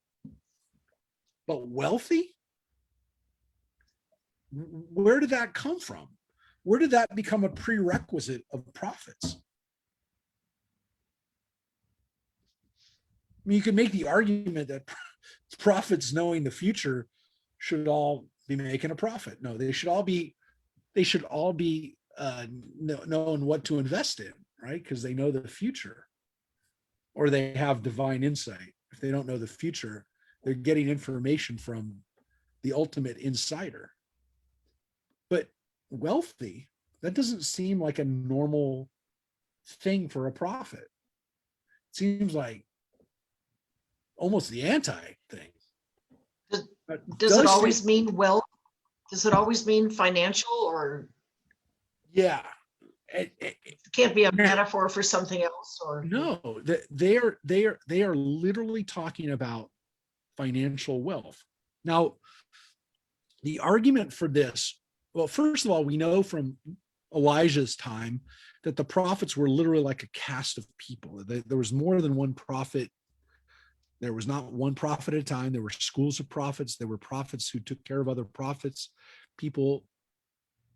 But wealthy? Where did that come from? Where did that become a prerequisite of prophets? I mean, you can make the argument that prophets knowing the future should all be making a profit. No, they should all be knowing what to invest in, right? Because they know the future, or they have divine insight. If they don't know the future, they're getting information from the ultimate insider. But wealthy, that doesn't seem like a normal thing for a prophet. It seems like almost the anti thing. Does it always mean wealth? Does it always mean financial, or yeah, it can't be a metaphor for something else? Or no, they are literally talking about financial wealth. Now, the argument for this, well, first of all, we know from Elijah's time that the prophets were literally like a caste of people. There was more than one prophet. There was not one prophet at a time. There were schools of prophets. There were prophets who took care of other prophets. People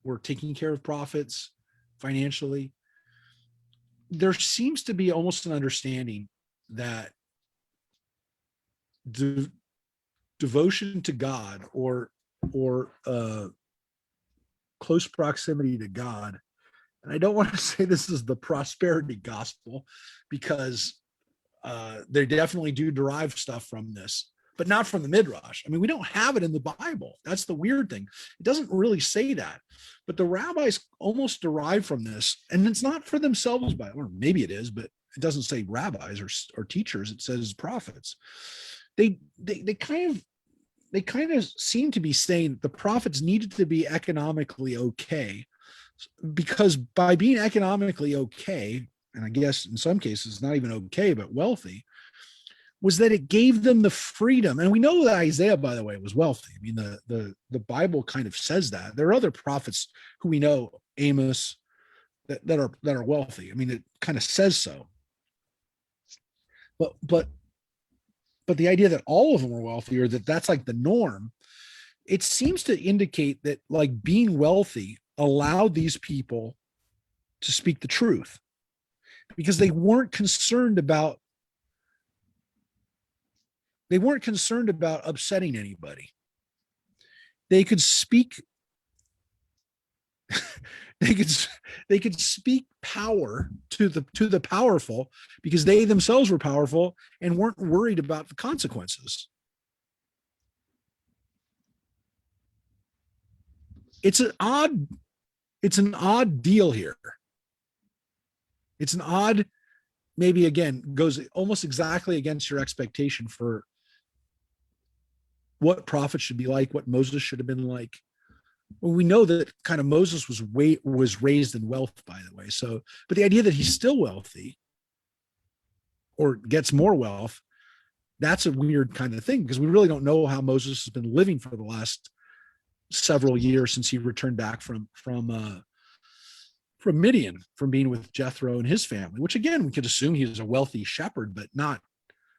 were taking care of prophets financially. There seems to be almost an understanding that devotion to God or close proximity to God. And I don't want to say this is the prosperity gospel, because they definitely do derive stuff from this, but not from the Midrash. I mean, we don't have it in the Bible. That's the weird thing. It doesn't really say that, but the rabbis almost derive from this, and it's not for themselves, or maybe it is, but it doesn't say rabbis or teachers. It says prophets. They kind of seem to be saying the prophets needed to be economically okay, because by being economically okay, and I guess in some cases not even okay, but wealthy, was that it gave them the freedom. And we know that Isaiah, by the way, was wealthy. I mean, the Bible kind of says that. There are other prophets who we know, Amos, that are wealthy. I mean, it kind of says so. But the idea that all of them are wealthy, or that's like the norm, it seems to indicate that like being wealthy allowed these people to speak the truth, because they weren't concerned about upsetting anybody. They could speak they could speak power to the powerful, because they themselves were powerful and weren't worried about the consequences. It's an odd deal here. It's an odd, maybe again, goes almost exactly against your expectation for what prophets should be like, what Moses should have been like. Well, we know that kind of Moses was raised in wealth, by the way. So, but the idea that he's still wealthy or gets more wealth, that's a weird kind of thing, because we really don't know how Moses has been living for the last several years since he returned back from Midian, from being with Jethro and his family, which again, we could assume he was a wealthy shepherd, but not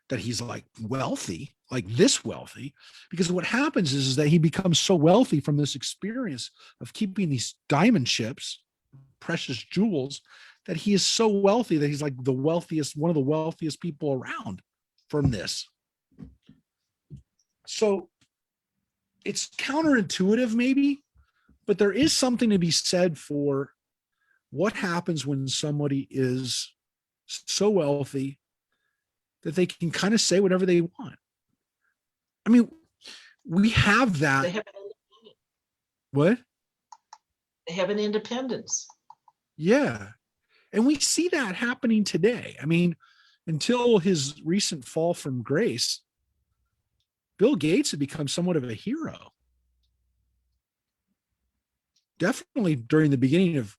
that he's like wealthy, like this wealthy, because what happens is that he becomes so wealthy from this experience of keeping these diamond ships, precious jewels, that he is so wealthy that he's like the wealthiest, one of the wealthiest people around from this. So it's counterintuitive maybe, but there is something to be said for what happens when somebody is so wealthy that they can kind of say whatever they want. I mean, we have that. What? They have an independence. Yeah. And we see that happening today. I mean, until his recent fall from grace, Bill Gates had become somewhat of a hero. Definitely during the beginning of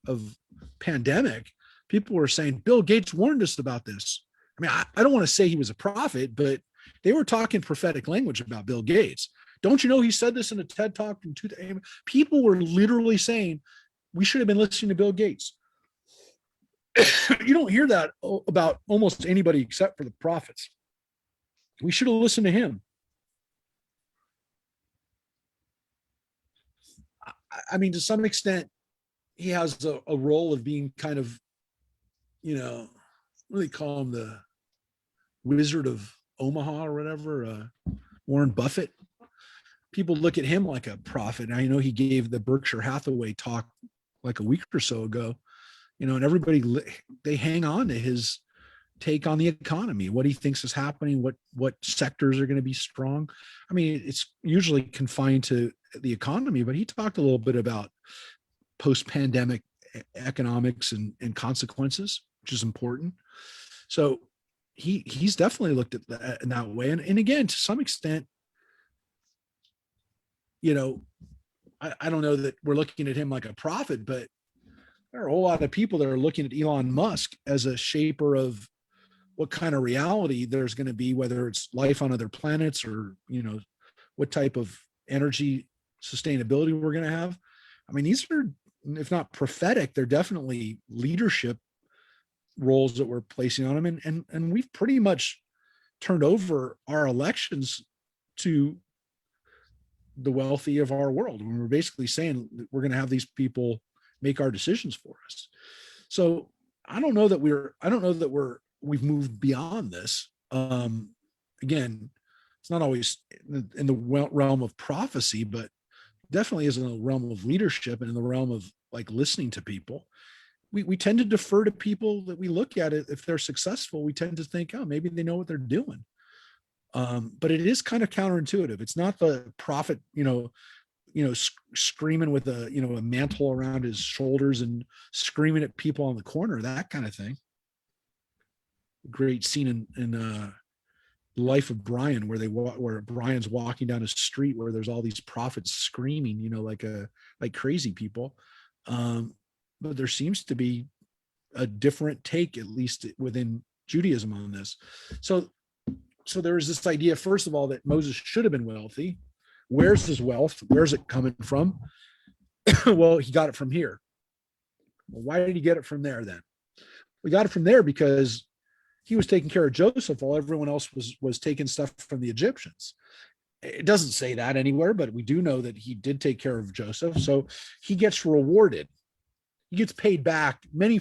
pandemic, people were saying, Bill Gates warned us about this. I mean, I don't want to say he was a prophet, but they were talking prophetic language about Bill Gates. Don't you know he said this in a TED talk in 2000? People were literally saying we should have been listening to Bill Gates. You don't hear that about almost anybody except for the prophets. We should have listened to him. I mean, to some extent, he has a role of being kind of, what do they call him, the Wizard of Omaha or whatever, Warren Buffett. People look at him like a prophet. I know he gave the Berkshire Hathaway talk like a week or so ago, and everybody, they hang on to his take on the economy, what he thinks is happening, what sectors are going to be strong. I mean, it's usually confined to the economy, but he talked a little bit about post-pandemic economics and consequences, which is important. So he's definitely looked at that in that way. And again, to some extent, I don't know that we're looking at him like a prophet, but there are a whole lot of people that are looking at Elon Musk as a shaper of what kind of reality there's going to be, whether it's life on other planets or, what type of energy sustainability we're going to have. I mean, these are, if not prophetic, they're definitely leadership roles that we're placing on him. And we've pretty much turned over our elections to the wealthy of our world. And we're basically saying that we're going to have these people make our decisions for us. So I don't know that we've moved beyond this. Again, it's not always in the realm of prophecy, but definitely is in the realm of leadership and in the realm of like listening to people. We tend to defer to people that we look at it. If they're successful, we tend to think, oh, maybe they know what they're doing. But it is kind of counterintuitive. It's not the prophet, screaming with a mantle around his shoulders and screaming at people on the corner, that kind of thing. Great scene in Life of Brian, where Brian's walking down a street where there's all these prophets screaming, like crazy people. But there seems to be a different take, at least within Judaism, on this. So there is this idea, first of all, that Moses should have been wealthy. Where's his wealth? Where's it coming from? Well, he got it from here. Well, why did he get it from there then? We got it from there because he was taking care of Joseph while everyone else was taking stuff from the Egyptians. It doesn't say that anywhere, but we do know that he did take care of Joseph. So he gets rewarded. He gets paid back many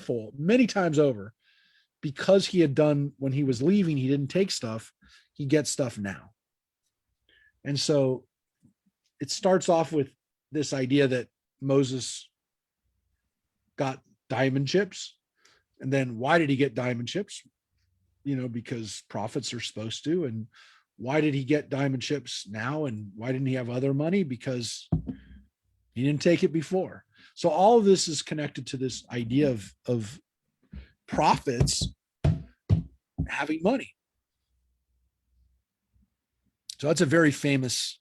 times over, because he had done, when he was leaving, he didn't take stuff. He gets stuff now. And so it starts off with this idea that Moses got diamond chips. And then why did he get diamond chips? Because prophets are supposed to. And why did he get diamond chips now? And why didn't he have other money? Because he didn't take it before. So all of this is connected to this idea of prophets having money. So that's a very famous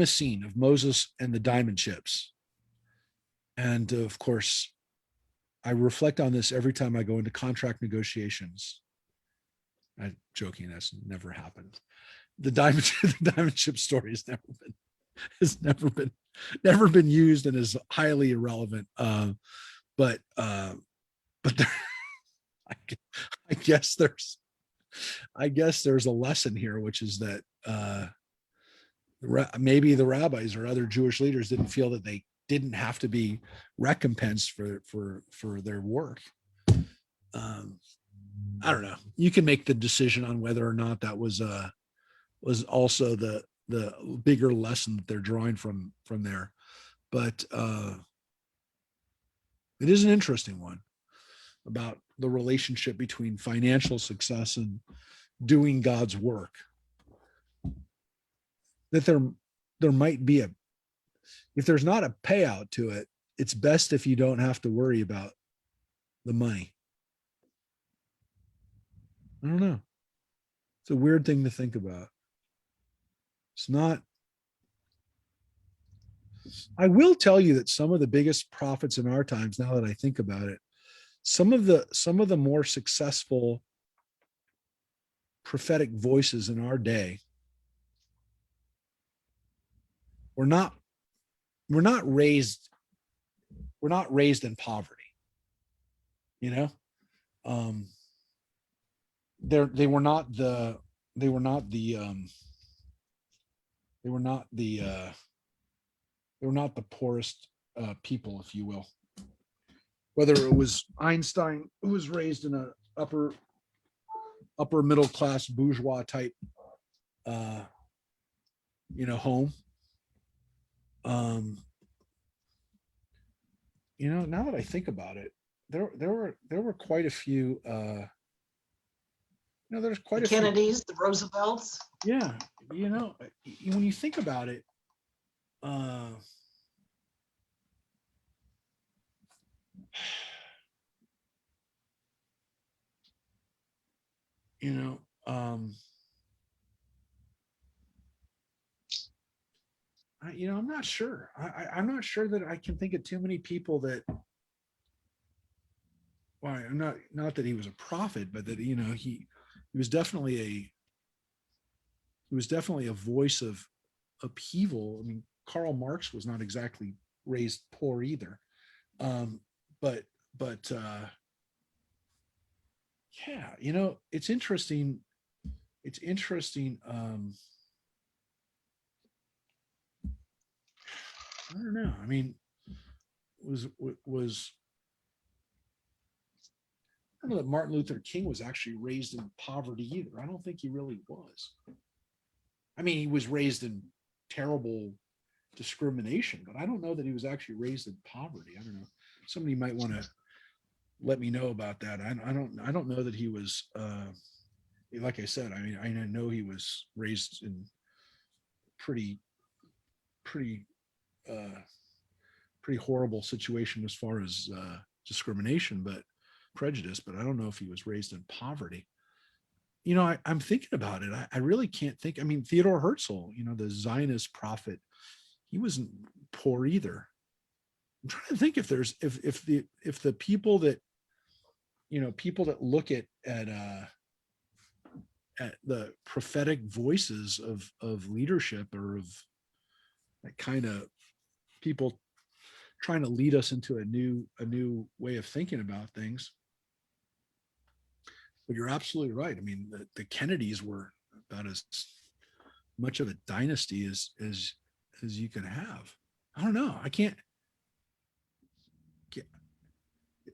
scene of Moses and the diamond chips. And of course, I reflect on this every time I go into contract negotiations. I'm joking, that's never happened. The diamond chip story has never been used and is highly irrelevant. But there, I guess there's a lesson here, which is that maybe the rabbis or other Jewish leaders didn't feel that they didn't have to be recompensed for their work. I don't know. You can make the decision on whether or not that was also the bigger lesson that they're drawing from there. But it is an interesting one about the relationship between financial success and doing God's work. That there might be if there's not a payout to it, it's best if you don't have to worry about the money. I don't know. It's a weird thing to think about. It's not. I will tell you that some of the biggest prophets in our times, now that I think about it, some of the more successful prophetic voices in our day we're not raised in poverty, you know. They were not the poorest people, if you will. Whether it was Einstein, who was raised in a upper middle class bourgeois type home. Now that I think about it, there were quite a few there's quite The a few Kennedys, the Roosevelts. Yeah, when you think about it, I'm not sure. I'm not sure that I can think of too many people that. Well, I'm not that he was a prophet, but that he was definitely a voice of upheaval. I mean, Karl Marx was not exactly raised poor either, but yeah, it's interesting. It's interesting. I don't know. I mean, was I don't know that Martin Luther King was actually raised in poverty either. I don't think he really was. I mean, he was raised in terrible discrimination, but I don't know that he was actually raised in poverty. I don't know. Somebody might want to let me know about that. I don't know that he was. Like I said, I mean, I know he was raised in pretty horrible situation as far as discrimination, but prejudice. But I don't know if he was raised in poverty. I'm thinking about it. I really can't think. I mean, Theodore Herzl, the Zionist prophet, he wasn't poor either. I'm trying to think if the people that look at the prophetic voices of leadership, or of that kind of people trying to lead us into a new way of thinking about things. But you're absolutely right. I mean, the Kennedys were about as much of a dynasty as you can have. I don't know. I can't.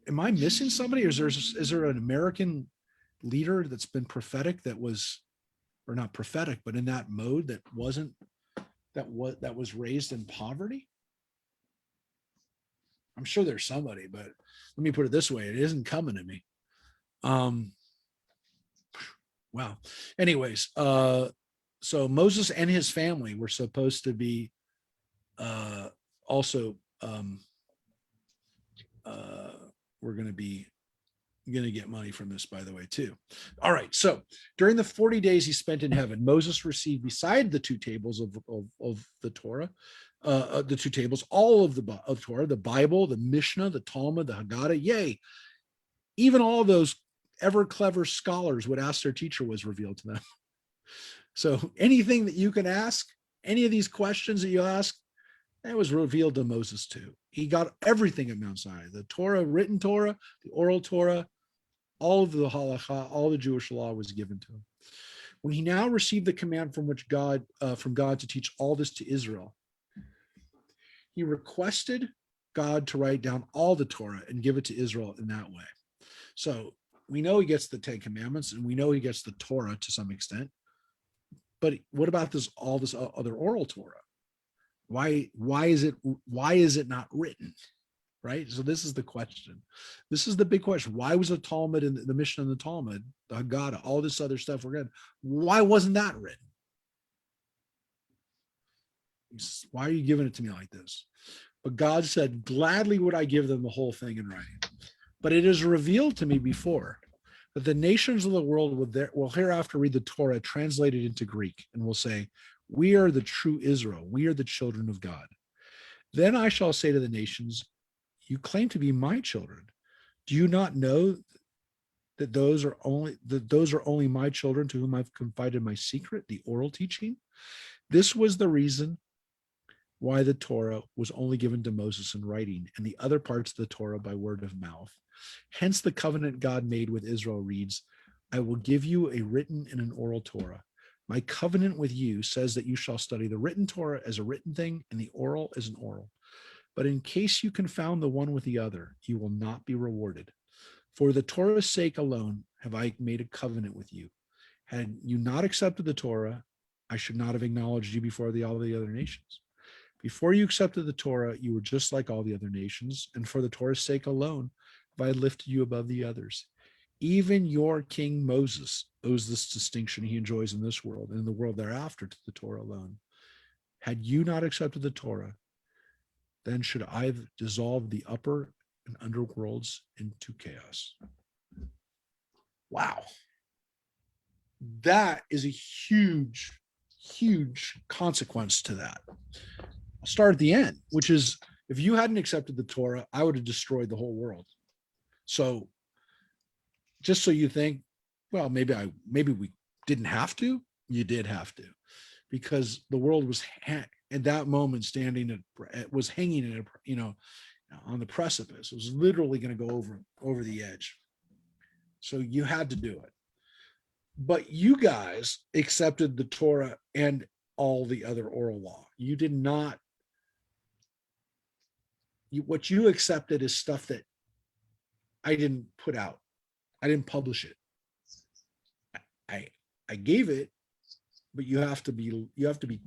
Am I missing somebody? Or is there an American leader that's been prophetic that was, or not prophetic, but in that mode that was raised in poverty? I'm sure there's somebody, but let me put it this way: it isn't coming to me. Wow. Anyways, so Moses and his family were supposed to be also we're going to get money from this, by the way, too. All right. So during the 40 days he spent in heaven, Moses received, beside the two tables of the Torah, the two tables, all of the Torah, the Bible, the Mishnah, the Talmud, the Haggadah, yay, even all those ever clever scholars would ask their teacher was revealed to them. So anything that you can ask, any of these questions that you ask, that was revealed to Moses too. He got everything at Mount Sinai: the Torah, written Torah, the oral Torah, all of the halakha, all the Jewish law was given to him. When he now received the command from God to teach all this to Israel, he requested God to write down all the Torah and give it to Israel in that way. So we know he gets the 10 Commandments, and we know he gets the Torah to some extent. But what about all this other oral Torah? Why is it not written? Right? So this is the question. This is the big question. Why was the Talmud and the Mishnah and the Talmud, the Haggadah, all this other stuff we're getting, why wasn't that written? Why are you giving it to me like this? But God said, gladly would I give them the whole thing in writing. But it is revealed to me before that the nations of the world will hereafter read the Torah translated into Greek, and will say, we are the true Israel. We are the children of God. Then I shall say to the nations, you claim to be my children. Do you not know that those are only my children to whom I've confided my secret, the oral teaching? This was the reason why the Torah was only given to Moses in writing and the other parts of the Torah by word of mouth. Hence the covenant God made with Israel reads, I will give you a written and an oral Torah. My covenant with you says that you shall study the written Torah as a written thing and the oral as an oral. But in case you confound the one with the other, you will not be rewarded. For the Torah's sake alone have I made a covenant with you. Had you not accepted the Torah, I should not have acknowledged you before all the other nations. Before you accepted the Torah, you were just like all the other nations, and for the Torah's sake alone have I lifted you above the others. Even your king Moses owes this distinction he enjoys in this world and in the world thereafter to the Torah alone. Had you not accepted the Torah, then should I have dissolved the upper and underworlds into chaos. Wow. That is a huge, huge consequence to that. I'll start at the end, which is if you hadn't accepted the Torah, I would have destroyed the whole world. So just so you think, well, maybe we didn't have to, you did have to, because the world was at that moment was hanging on the precipice. It was literally going to go over the edge. So you had to do it. But you guys accepted the Torah and all the other oral law. You did not. What you accepted is stuff that I didn't put out. I didn't publish it. I gave it, but you have to be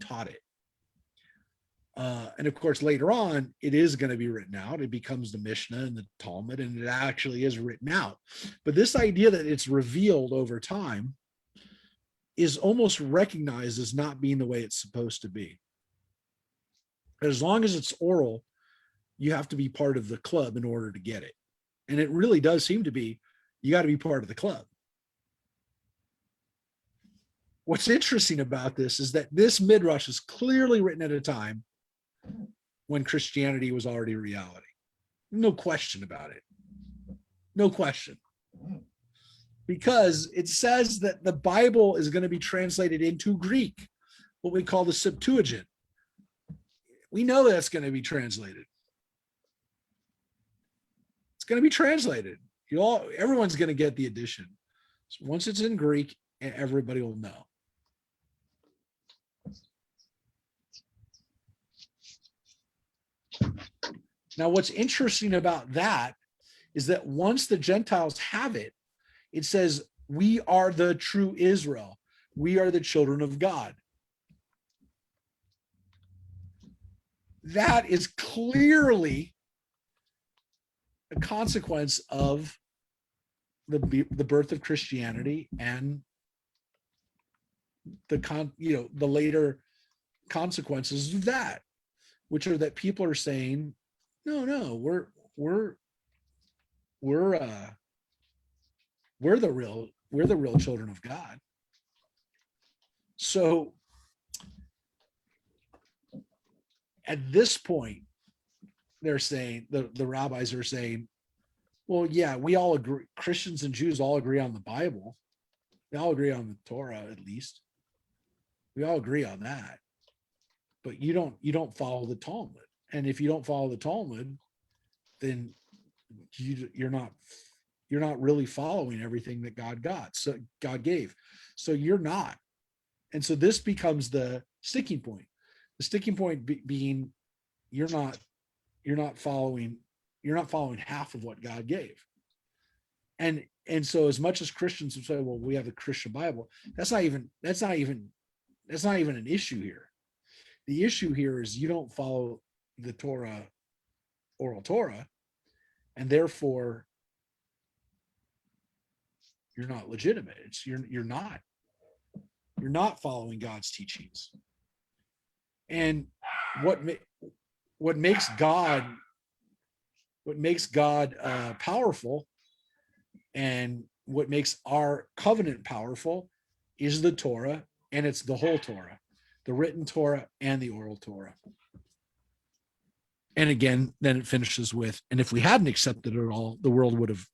taught it. And of course, later on, it is going to be written out. It becomes the Mishnah and the Talmud, and it actually is written out. But this idea that it's revealed over time is almost recognized as not being the way it's supposed to be. As long as it's oral, you have to be part of the club in order to get it. And it really does seem to be, you got to be part of the club. What's interesting about this is that this Midrash is clearly written at a time when Christianity was already reality. No question about it. No question. Because it says that the Bible is going to be translated into Greek, what we call the Septuagint. We know that's going to be translated. It's going to be translated. Everyone's going to get the edition. So once it's in Greek, everybody will know. Now, what's interesting about that is that once the Gentiles have it, it says, we are the true Israel. We are the children of God. That is clearly a consequence of the birth of Christianity and the later consequences of that, which are that people are saying, no, we're the real children of God. So at this point, they're saying, the rabbis are saying, well, yeah, we all agree, Christians and Jews all agree on the Bible. They all agree on the Torah, at least. We all agree on that. But you don't follow the Talmud. And if you don't follow the Talmud, then you're not really following everything that God gave. So you're not. And so this becomes the sticking point. The sticking point being you're not following half of what God gave. And so as much as Christians would say, well, we have the Christian Bible, that's not even an issue here. The issue here is you don't follow the Torah, oral Torah, and therefore you're not legitimate. You're not following God's teachings. And what makes God powerful, and what makes our covenant powerful, is the Torah, and it's the whole Torah, the written Torah and the oral Torah. And again, then it finishes with, and if we hadn't accepted it all, the world would have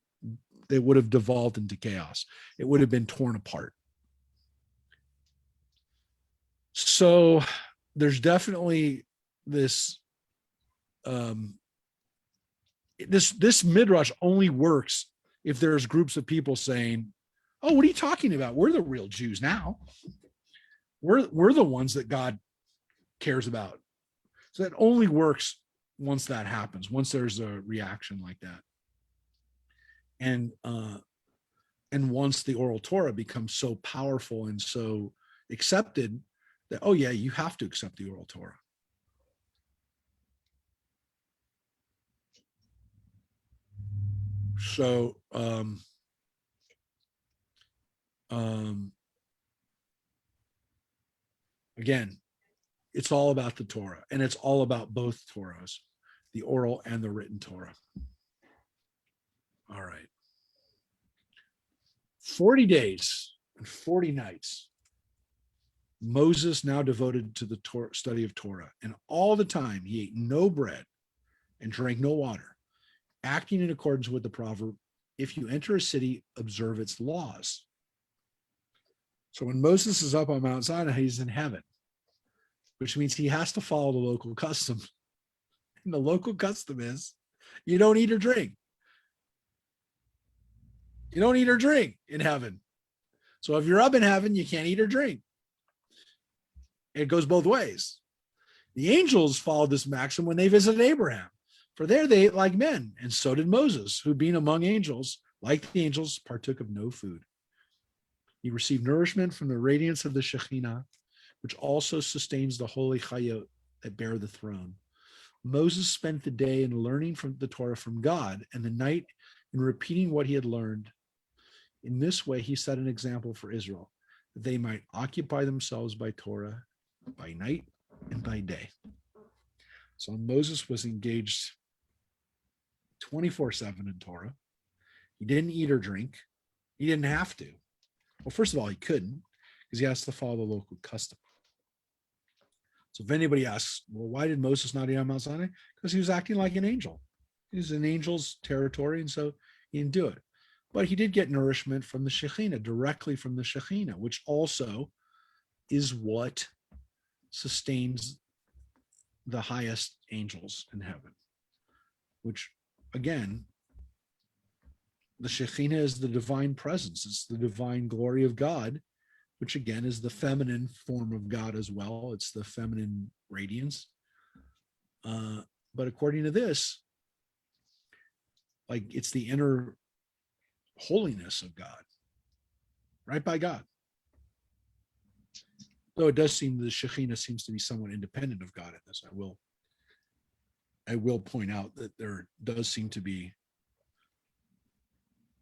devolved into chaos. It would have been torn apart. So there's definitely this this midrash only works if there's groups of people saying, "Oh, what are you talking about? We're the real Jews now. We're the ones that God cares about." So that only works once that happens, once there's a reaction like that, and once the oral Torah becomes so powerful and so accepted that, oh yeah, you have to accept the oral Torah. So again, it's all about the Torah, and it's all about both Torahs, the oral and the written Torah. All right. 40 days and 40 nights, Moses now devoted to the study of Torah, and all the time he ate no bread and drank no water, acting in accordance with the proverb, if you enter a city, observe its laws. So when Moses is up on Mount Sinai, he's in heaven, which means he has to follow the local custom. And the local custom is you don't eat or drink. You don't eat or drink in heaven. So if you're up in heaven, you can't eat or drink. It goes both ways. The angels followed this maxim when they visited Abraham. For there they ate like men, and so did Moses, who being among angels, like the angels, partook of no food. He received nourishment from the radiance of the Shekhinah, which also sustains the holy Chayot that bear the throne. Moses spent the day in learning from the Torah from God, and the night in repeating what he had learned. In this way, he set an example for Israel, that they might occupy themselves by Torah by night and by day. So Moses was engaged 24/7 in Torah. He didn't eat or drink. He didn't have to. Well, first of all, he couldn't, because he has to follow the local custom. So if anybody asks, well, why did Moses not eat on Mount Sinai? Because he was acting like an angel. He was in angel's territory, and so he didn't do it. But he did get nourishment from the Shekhinah, directly from the Shekhinah, which also is what sustains the highest angels in heaven, which, again, the Shekhinah is the divine presence. It's the divine glory of God, which again is the feminine form of God as well. It's the feminine radiance. But according to this, like, it's the inner holiness of God, right by God. Though it does seem the Shekhinah seems to be somewhat independent of God in this. I will point out that there does seem to be,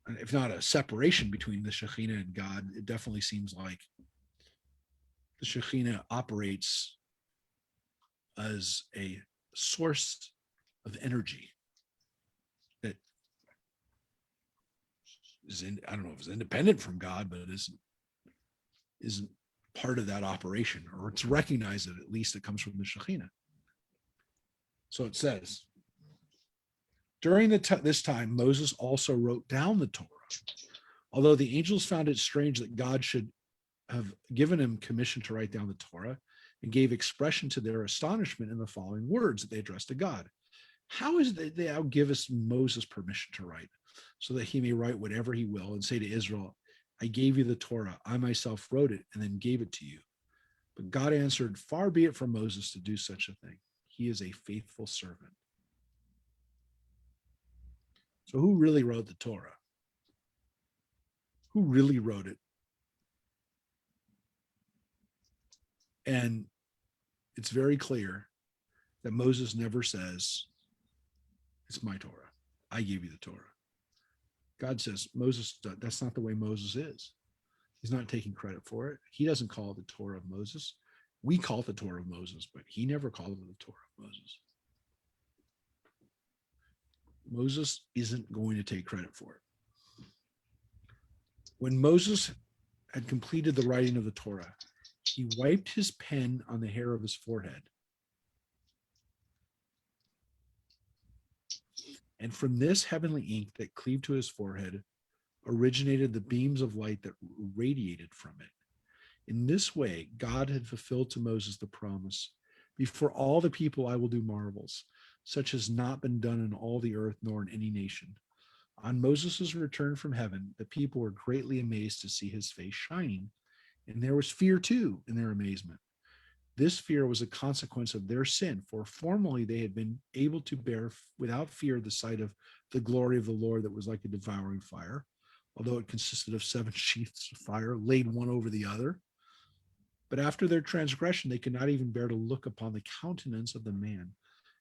if not a separation between the Shekhinah and God, it definitely seems like the Shekhinah operates as a source of energy that is I don't know if it's independent from God, but it isn't part of that operation, or it's recognized that at least it comes from the Shekhinah. So it says, during this time, Moses also wrote down the Torah, although the angels found it strange that God should have given him commission to write down the Torah, and gave expression to their astonishment in the following words that they addressed to God. How is it that thou givest Moses permission to write, so that he may write whatever he will, and say to Israel, I gave you the Torah, I myself wrote it, and then gave it to you. But God answered, far be it from Moses to do such a thing. He is a faithful servant. So who really wrote the Torah? Who really wrote it? And it's very clear that Moses never says, it's my Torah. I gave you the Torah. God says, Moses, that's not the way Moses is. He's not taking credit for it. He doesn't call it the Torah of Moses. We call it the Torah of Moses, but he never called it the Torah of Moses. Moses isn't going to take credit for it. When Moses had completed the writing of the Torah, he wiped his pen on the hair of his forehead. And from this heavenly ink that cleaved to his forehead originated the beams of light that radiated from it. In this way, God had fulfilled to Moses the promise Before all the people I will do marvels, such as not been done in all the earth nor in any nation. On Moses' return from heaven, the people were greatly amazed to see his face shining, and there was fear too in their amazement. This fear was a consequence of their sin, for formerly they had been able to bear without fear the sight of the glory of the Lord that was like a devouring fire, although it consisted of 7 sheaths of fire laid one over the other. But after their transgression, they could not even bear to look upon the countenance of the man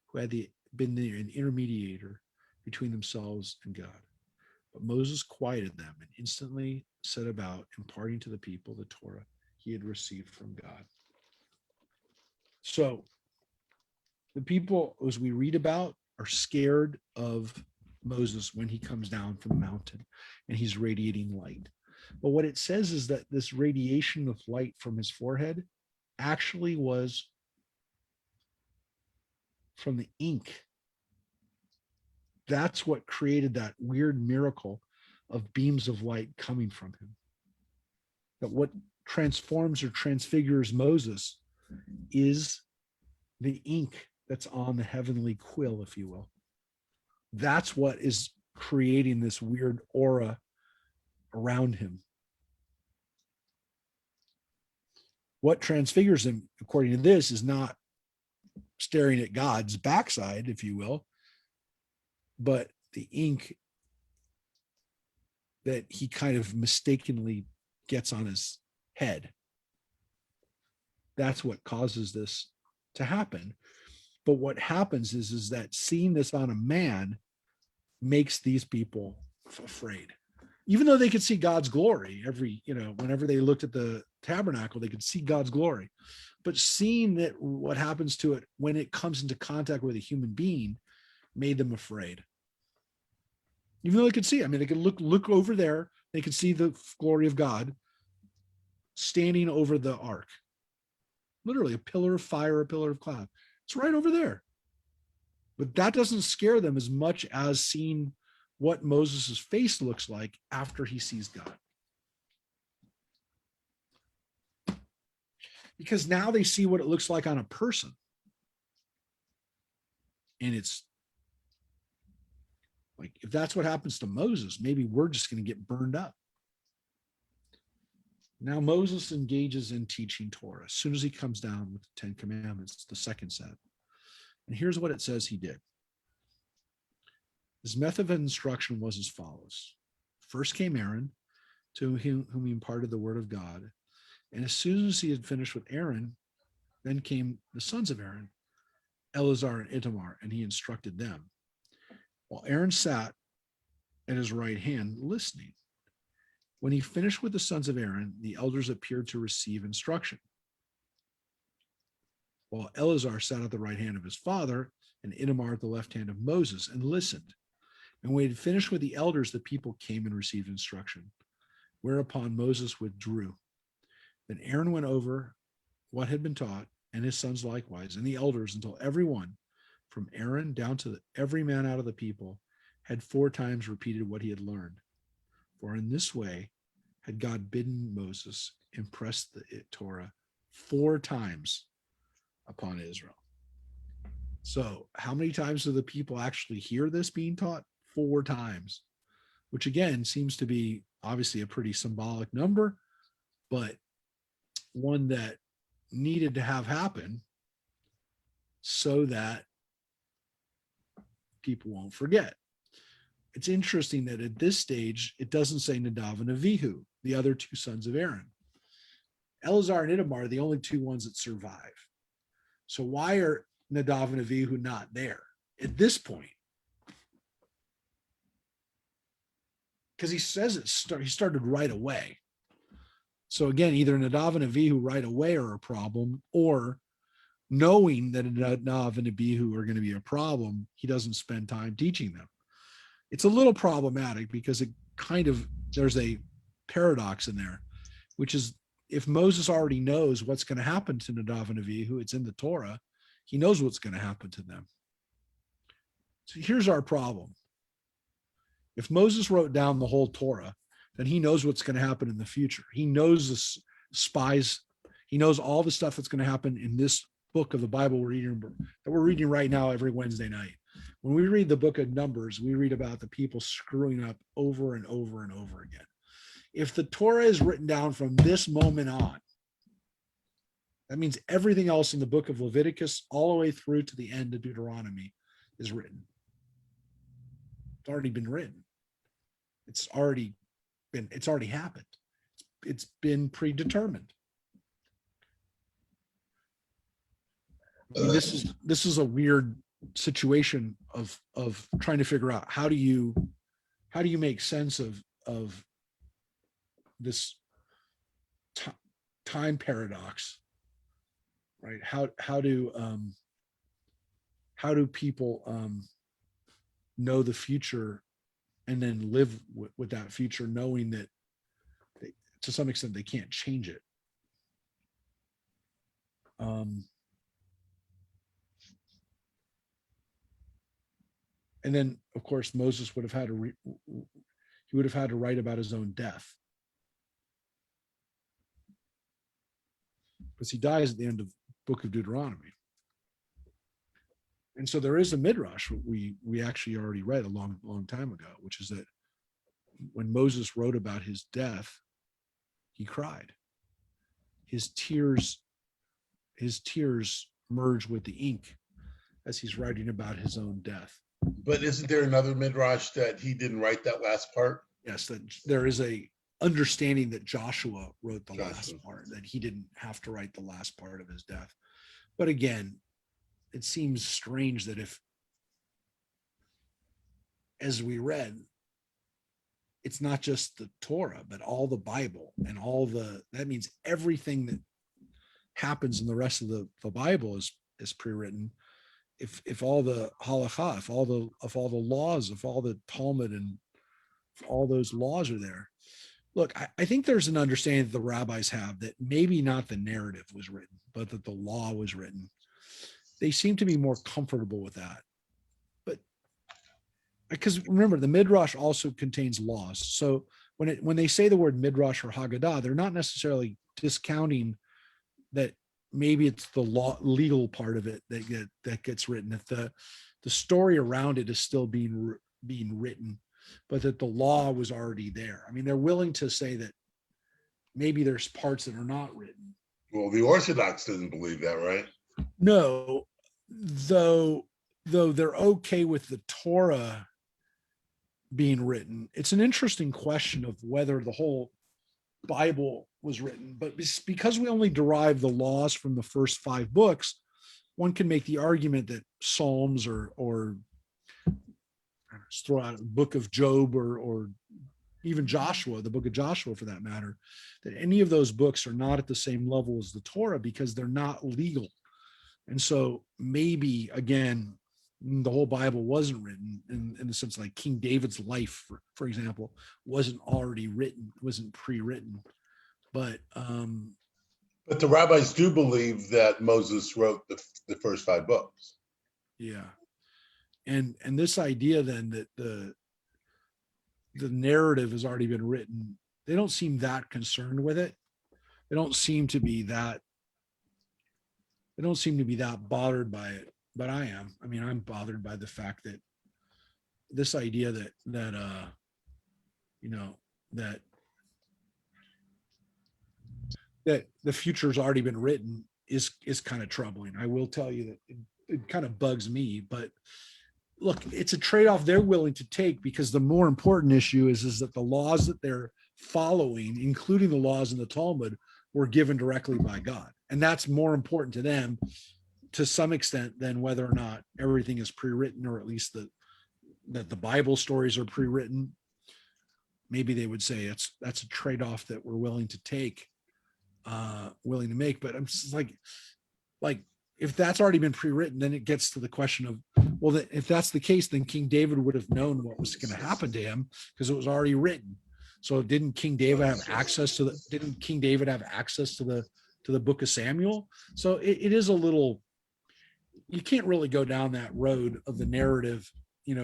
who had been an intermediator between themselves and God. But Moses quieted them and instantly set about imparting to the people the Torah he had received from God. So the people, as we read about, are scared of Moses when he comes down from the mountain and he's radiating light. But what it says is that this radiation of light from his forehead actually was from the ink. That's what created that weird miracle of beams of light coming from him. That what transforms or transfigures Moses is the ink that's on the heavenly quill, if you will. That's what is creating this weird aura around him. What transfigures him, according to this, is not staring at God's backside, if you will, but the ink that he kind of mistakenly gets on his head. That's what causes this to happen. But what happens is that seeing this on a man makes these people afraid. Even though they could see God's glory whenever they looked at the tabernacle, they could see God's glory. But seeing that what happens to it when it comes into contact with a human being made them afraid. Even though they could see, they could look over there, they could see the glory of God standing over the ark. Literally a pillar of fire, a pillar of cloud. It's right over there. But that doesn't scare them as much as seeing what Moses' face looks like after he sees God. Because now they see what it looks like on a person. And it's like, if that's what happens to Moses, maybe we're just going to get burned up. Now Moses engages in teaching Torah as soon as he comes down with the 10 Commandments, the second set. And here's what it says he did. His method of instruction was as follows. First came Aaron, to whom he imparted the word of God. And as soon as he had finished with Aaron, then came the sons of Aaron, Eleazar and Ithamar, and he instructed them. While Aaron sat at his right hand listening. When he finished with the sons of Aaron, the elders appeared to receive instruction. While Eleazar sat at the right hand of his father, and Ithamar at the left hand of Moses, and listened. And when he had finished with the elders, the people came and received instruction, whereupon Moses withdrew. Then Aaron went over what had been taught, and his sons likewise, and the elders, until everyone, from Aaron down to every man out of the people, had 4 times repeated what he had learned. For in this way had God bidden Moses impress the Torah 4 times upon Israel. So how many times do the people actually hear this being taught? 4 times, which again seems to be obviously a pretty symbolic number, but one that needed to have happen so that people won't forget. It's interesting that at this stage, it doesn't say Nadav and Avihu, the other 2 sons of Aaron. Eleazar and Ithamar are the only 2 ones that survive. So why are Nadav and Avihu not there at this point? Because he says he started right away. So again, either Nadav and Avihu right away are a problem, or knowing that Nadav and Abihu are going to be a problem, he doesn't spend time teaching them. It's a little problematic because there's a paradox in there, which is if Moses already knows what's going to happen to Nadav and Avihu, it's in the Torah, he knows what's going to happen to them. So here's our problem. If Moses wrote down the whole Torah, then he knows what's going to happen in the future. He knows the spies. He knows all the stuff that's going to happen in this book of the Bible we're reading right now every Wednesday night. When we read the book of Numbers, we read about the people screwing up over and over and over again. If the Torah is written down from this moment on, that means everything else in the book of Leviticus all the way through to the end of Deuteronomy is written. It's already been written. It's already happened. It's been predetermined. I mean, this is a weird situation of trying to figure out how do you make sense of this time paradox, right? How do people know the future and then live with that future, knowing that to some extent they can't change it? And then, of course, Moses would have had to write about his own death, because he dies at the end of the book of Deuteronomy. And so there is a midrash we actually already read a long time ago, which is that when Moses wrote about his death, he cried. His tears merge with the ink as he's writing about his own death. But isn't there another midrash that he didn't write that last part? Yes, that there is a understanding that Joshua wrote the last part, that he didn't have to write the last part of his death. But again, it seems strange that if, as we read, it's not just the Torah, but all the Bible and that means everything that happens in the rest of the Bible is pre-written. If all the halakha, if all the laws, if all the Talmud and all those laws are there. Look, I think there's an understanding that the rabbis have that maybe not the narrative was written, but that the law was written. They seem to be more comfortable with that. But because remember, the Midrash also contains laws. So when they say the word Midrash or Haggadah, they're not necessarily discounting that maybe it's the legal part of it that gets written. If the story around it is still being written, but that the law was already there. I mean, they're willing to say that maybe there's parts that are not written. Well, the Orthodox doesn't believe that, right? No, though they're okay with the Torah being written. It's an interesting question of whether the whole Bible was written, but because we only derive the laws from the first 5 books, one can make the argument that Psalms or throw out a book of Job or even Joshua, the book of Joshua for that matter, that any of those books are not at the same level as the Torah because they're not legal. And so maybe, again, the whole Bible wasn't written in the sense like King David's life, for example, wasn't already written, wasn't pre-written. But the rabbis do believe that Moses wrote the first 5 books. Yeah. And this idea then that the narrative has already been written, they don't seem that concerned with it. They don't seem to be that bothered by it, but I am. I mean, I'm bothered by the fact that this idea that the future's already been written is kind of troubling. I will tell you that it kind of bugs me, but look, it's a trade-off they're willing to take, because the more important issue is that the laws that they're following, including the laws in the Talmud, were given directly by God. And that's more important to them to some extent than whether or not everything is pre-written, or at least that the Bible stories are pre-written. Maybe they would say that's a trade-off that we're willing to take, willing to make. But I'm just like, if that's already been pre-written, then it gets to the question of, well, if that's the case, then King David would have known what was going to happen to him because it was already written. So didn't King David have access to the book of Samuel? So it is a little, you can't really go down that road of the narrative,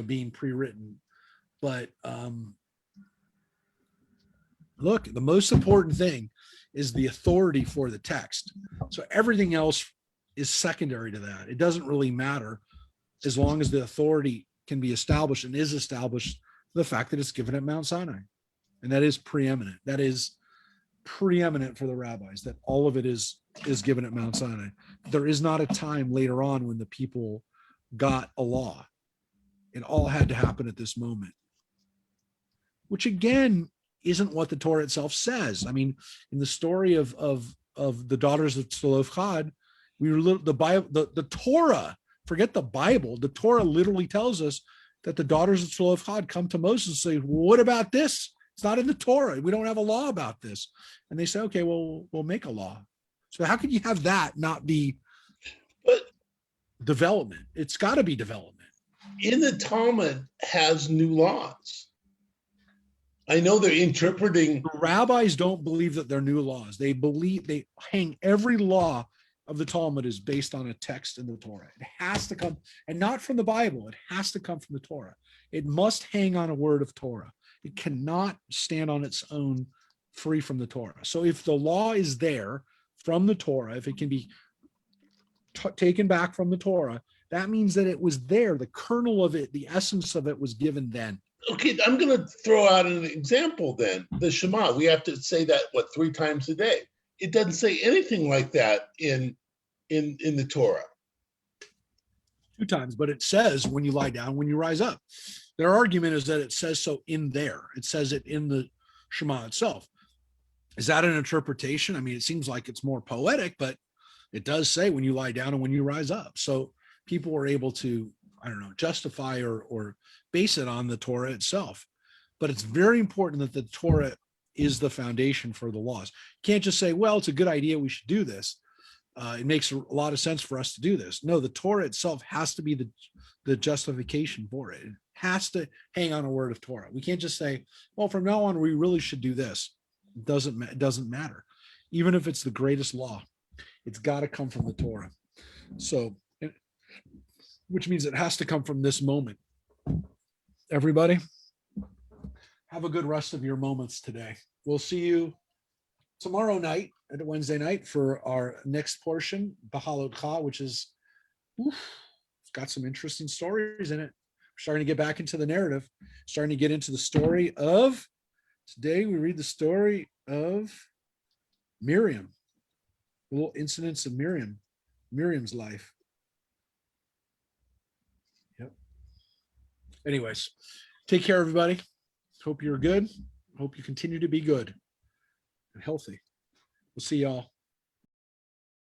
being pre-written. But look, the most important thing is the authority for the text. So everything else is secondary to that. It doesn't really matter as long as the authority can be established and is established, the fact that it's given at Mount Sinai. And that is preeminent. That is preeminent for the rabbis, that all of it is given at Mount Sinai. There is not a time later on when the people got a law. It all had to happen at this moment, which again isn't what the Torah itself says. I mean, in the story of the daughters of Tzlofchad, the Torah, forget the Bible, the Torah literally tells us that the daughters of Tzlofchad come to Moses and say, well, what about this? It's not in the Torah. We don't have a law about this. And they say, okay, well, we'll make a law. So how can you have that not be development? It's got to be development. In the Talmud has new laws. I know they're interpreting. The rabbis don't believe that they're new laws. They hang every law of the Talmud is based on a text in the Torah. It has to come, and not from the Bible. It has to come from the Torah. It must hang on a word of Torah. It cannot stand on its own free from the Torah. So if the law is there from the Torah, if it can be taken back from the Torah, that means that it was there. The kernel of it, the essence of it was given then. Okay, I'm going to throw out an example then. The Shema, we have to say that, 3 times a day. It doesn't say anything like that in the Torah. 2 times, but it says when you lie down, when you rise up. Their argument is that it says so in there. It says it in the Shema itself. Is that an interpretation? I mean, it seems like it's more poetic, but it does say when you lie down and when you rise up. So people were able to, I don't know, justify or base it on the Torah itself. But it's very important that the Torah is the foundation for the laws. You can't just say, well, it's a good idea, we should do this. It makes a lot of sense for us to do this. No, the Torah itself has to be the justification for it. It has to hang on a word of Torah. We can't just say, well, from now on, we really should do this. It doesn't matter. Even if it's the greatest law, it's got to come from the Torah. So, which means it has to come from this moment. Everybody, have a good rest of your moments today. We'll see you tomorrow night, at Wednesday night, for our next portion, Bahalotcha, which is, it's got some interesting stories in it. We're starting to get back into the narrative, starting to get into the story of, today we read the story of Miriam, the little incidents of Miriam's life. Yep. Anyways, take care, everybody. Hope you're good. Hope you continue to be good and healthy. We'll see y'all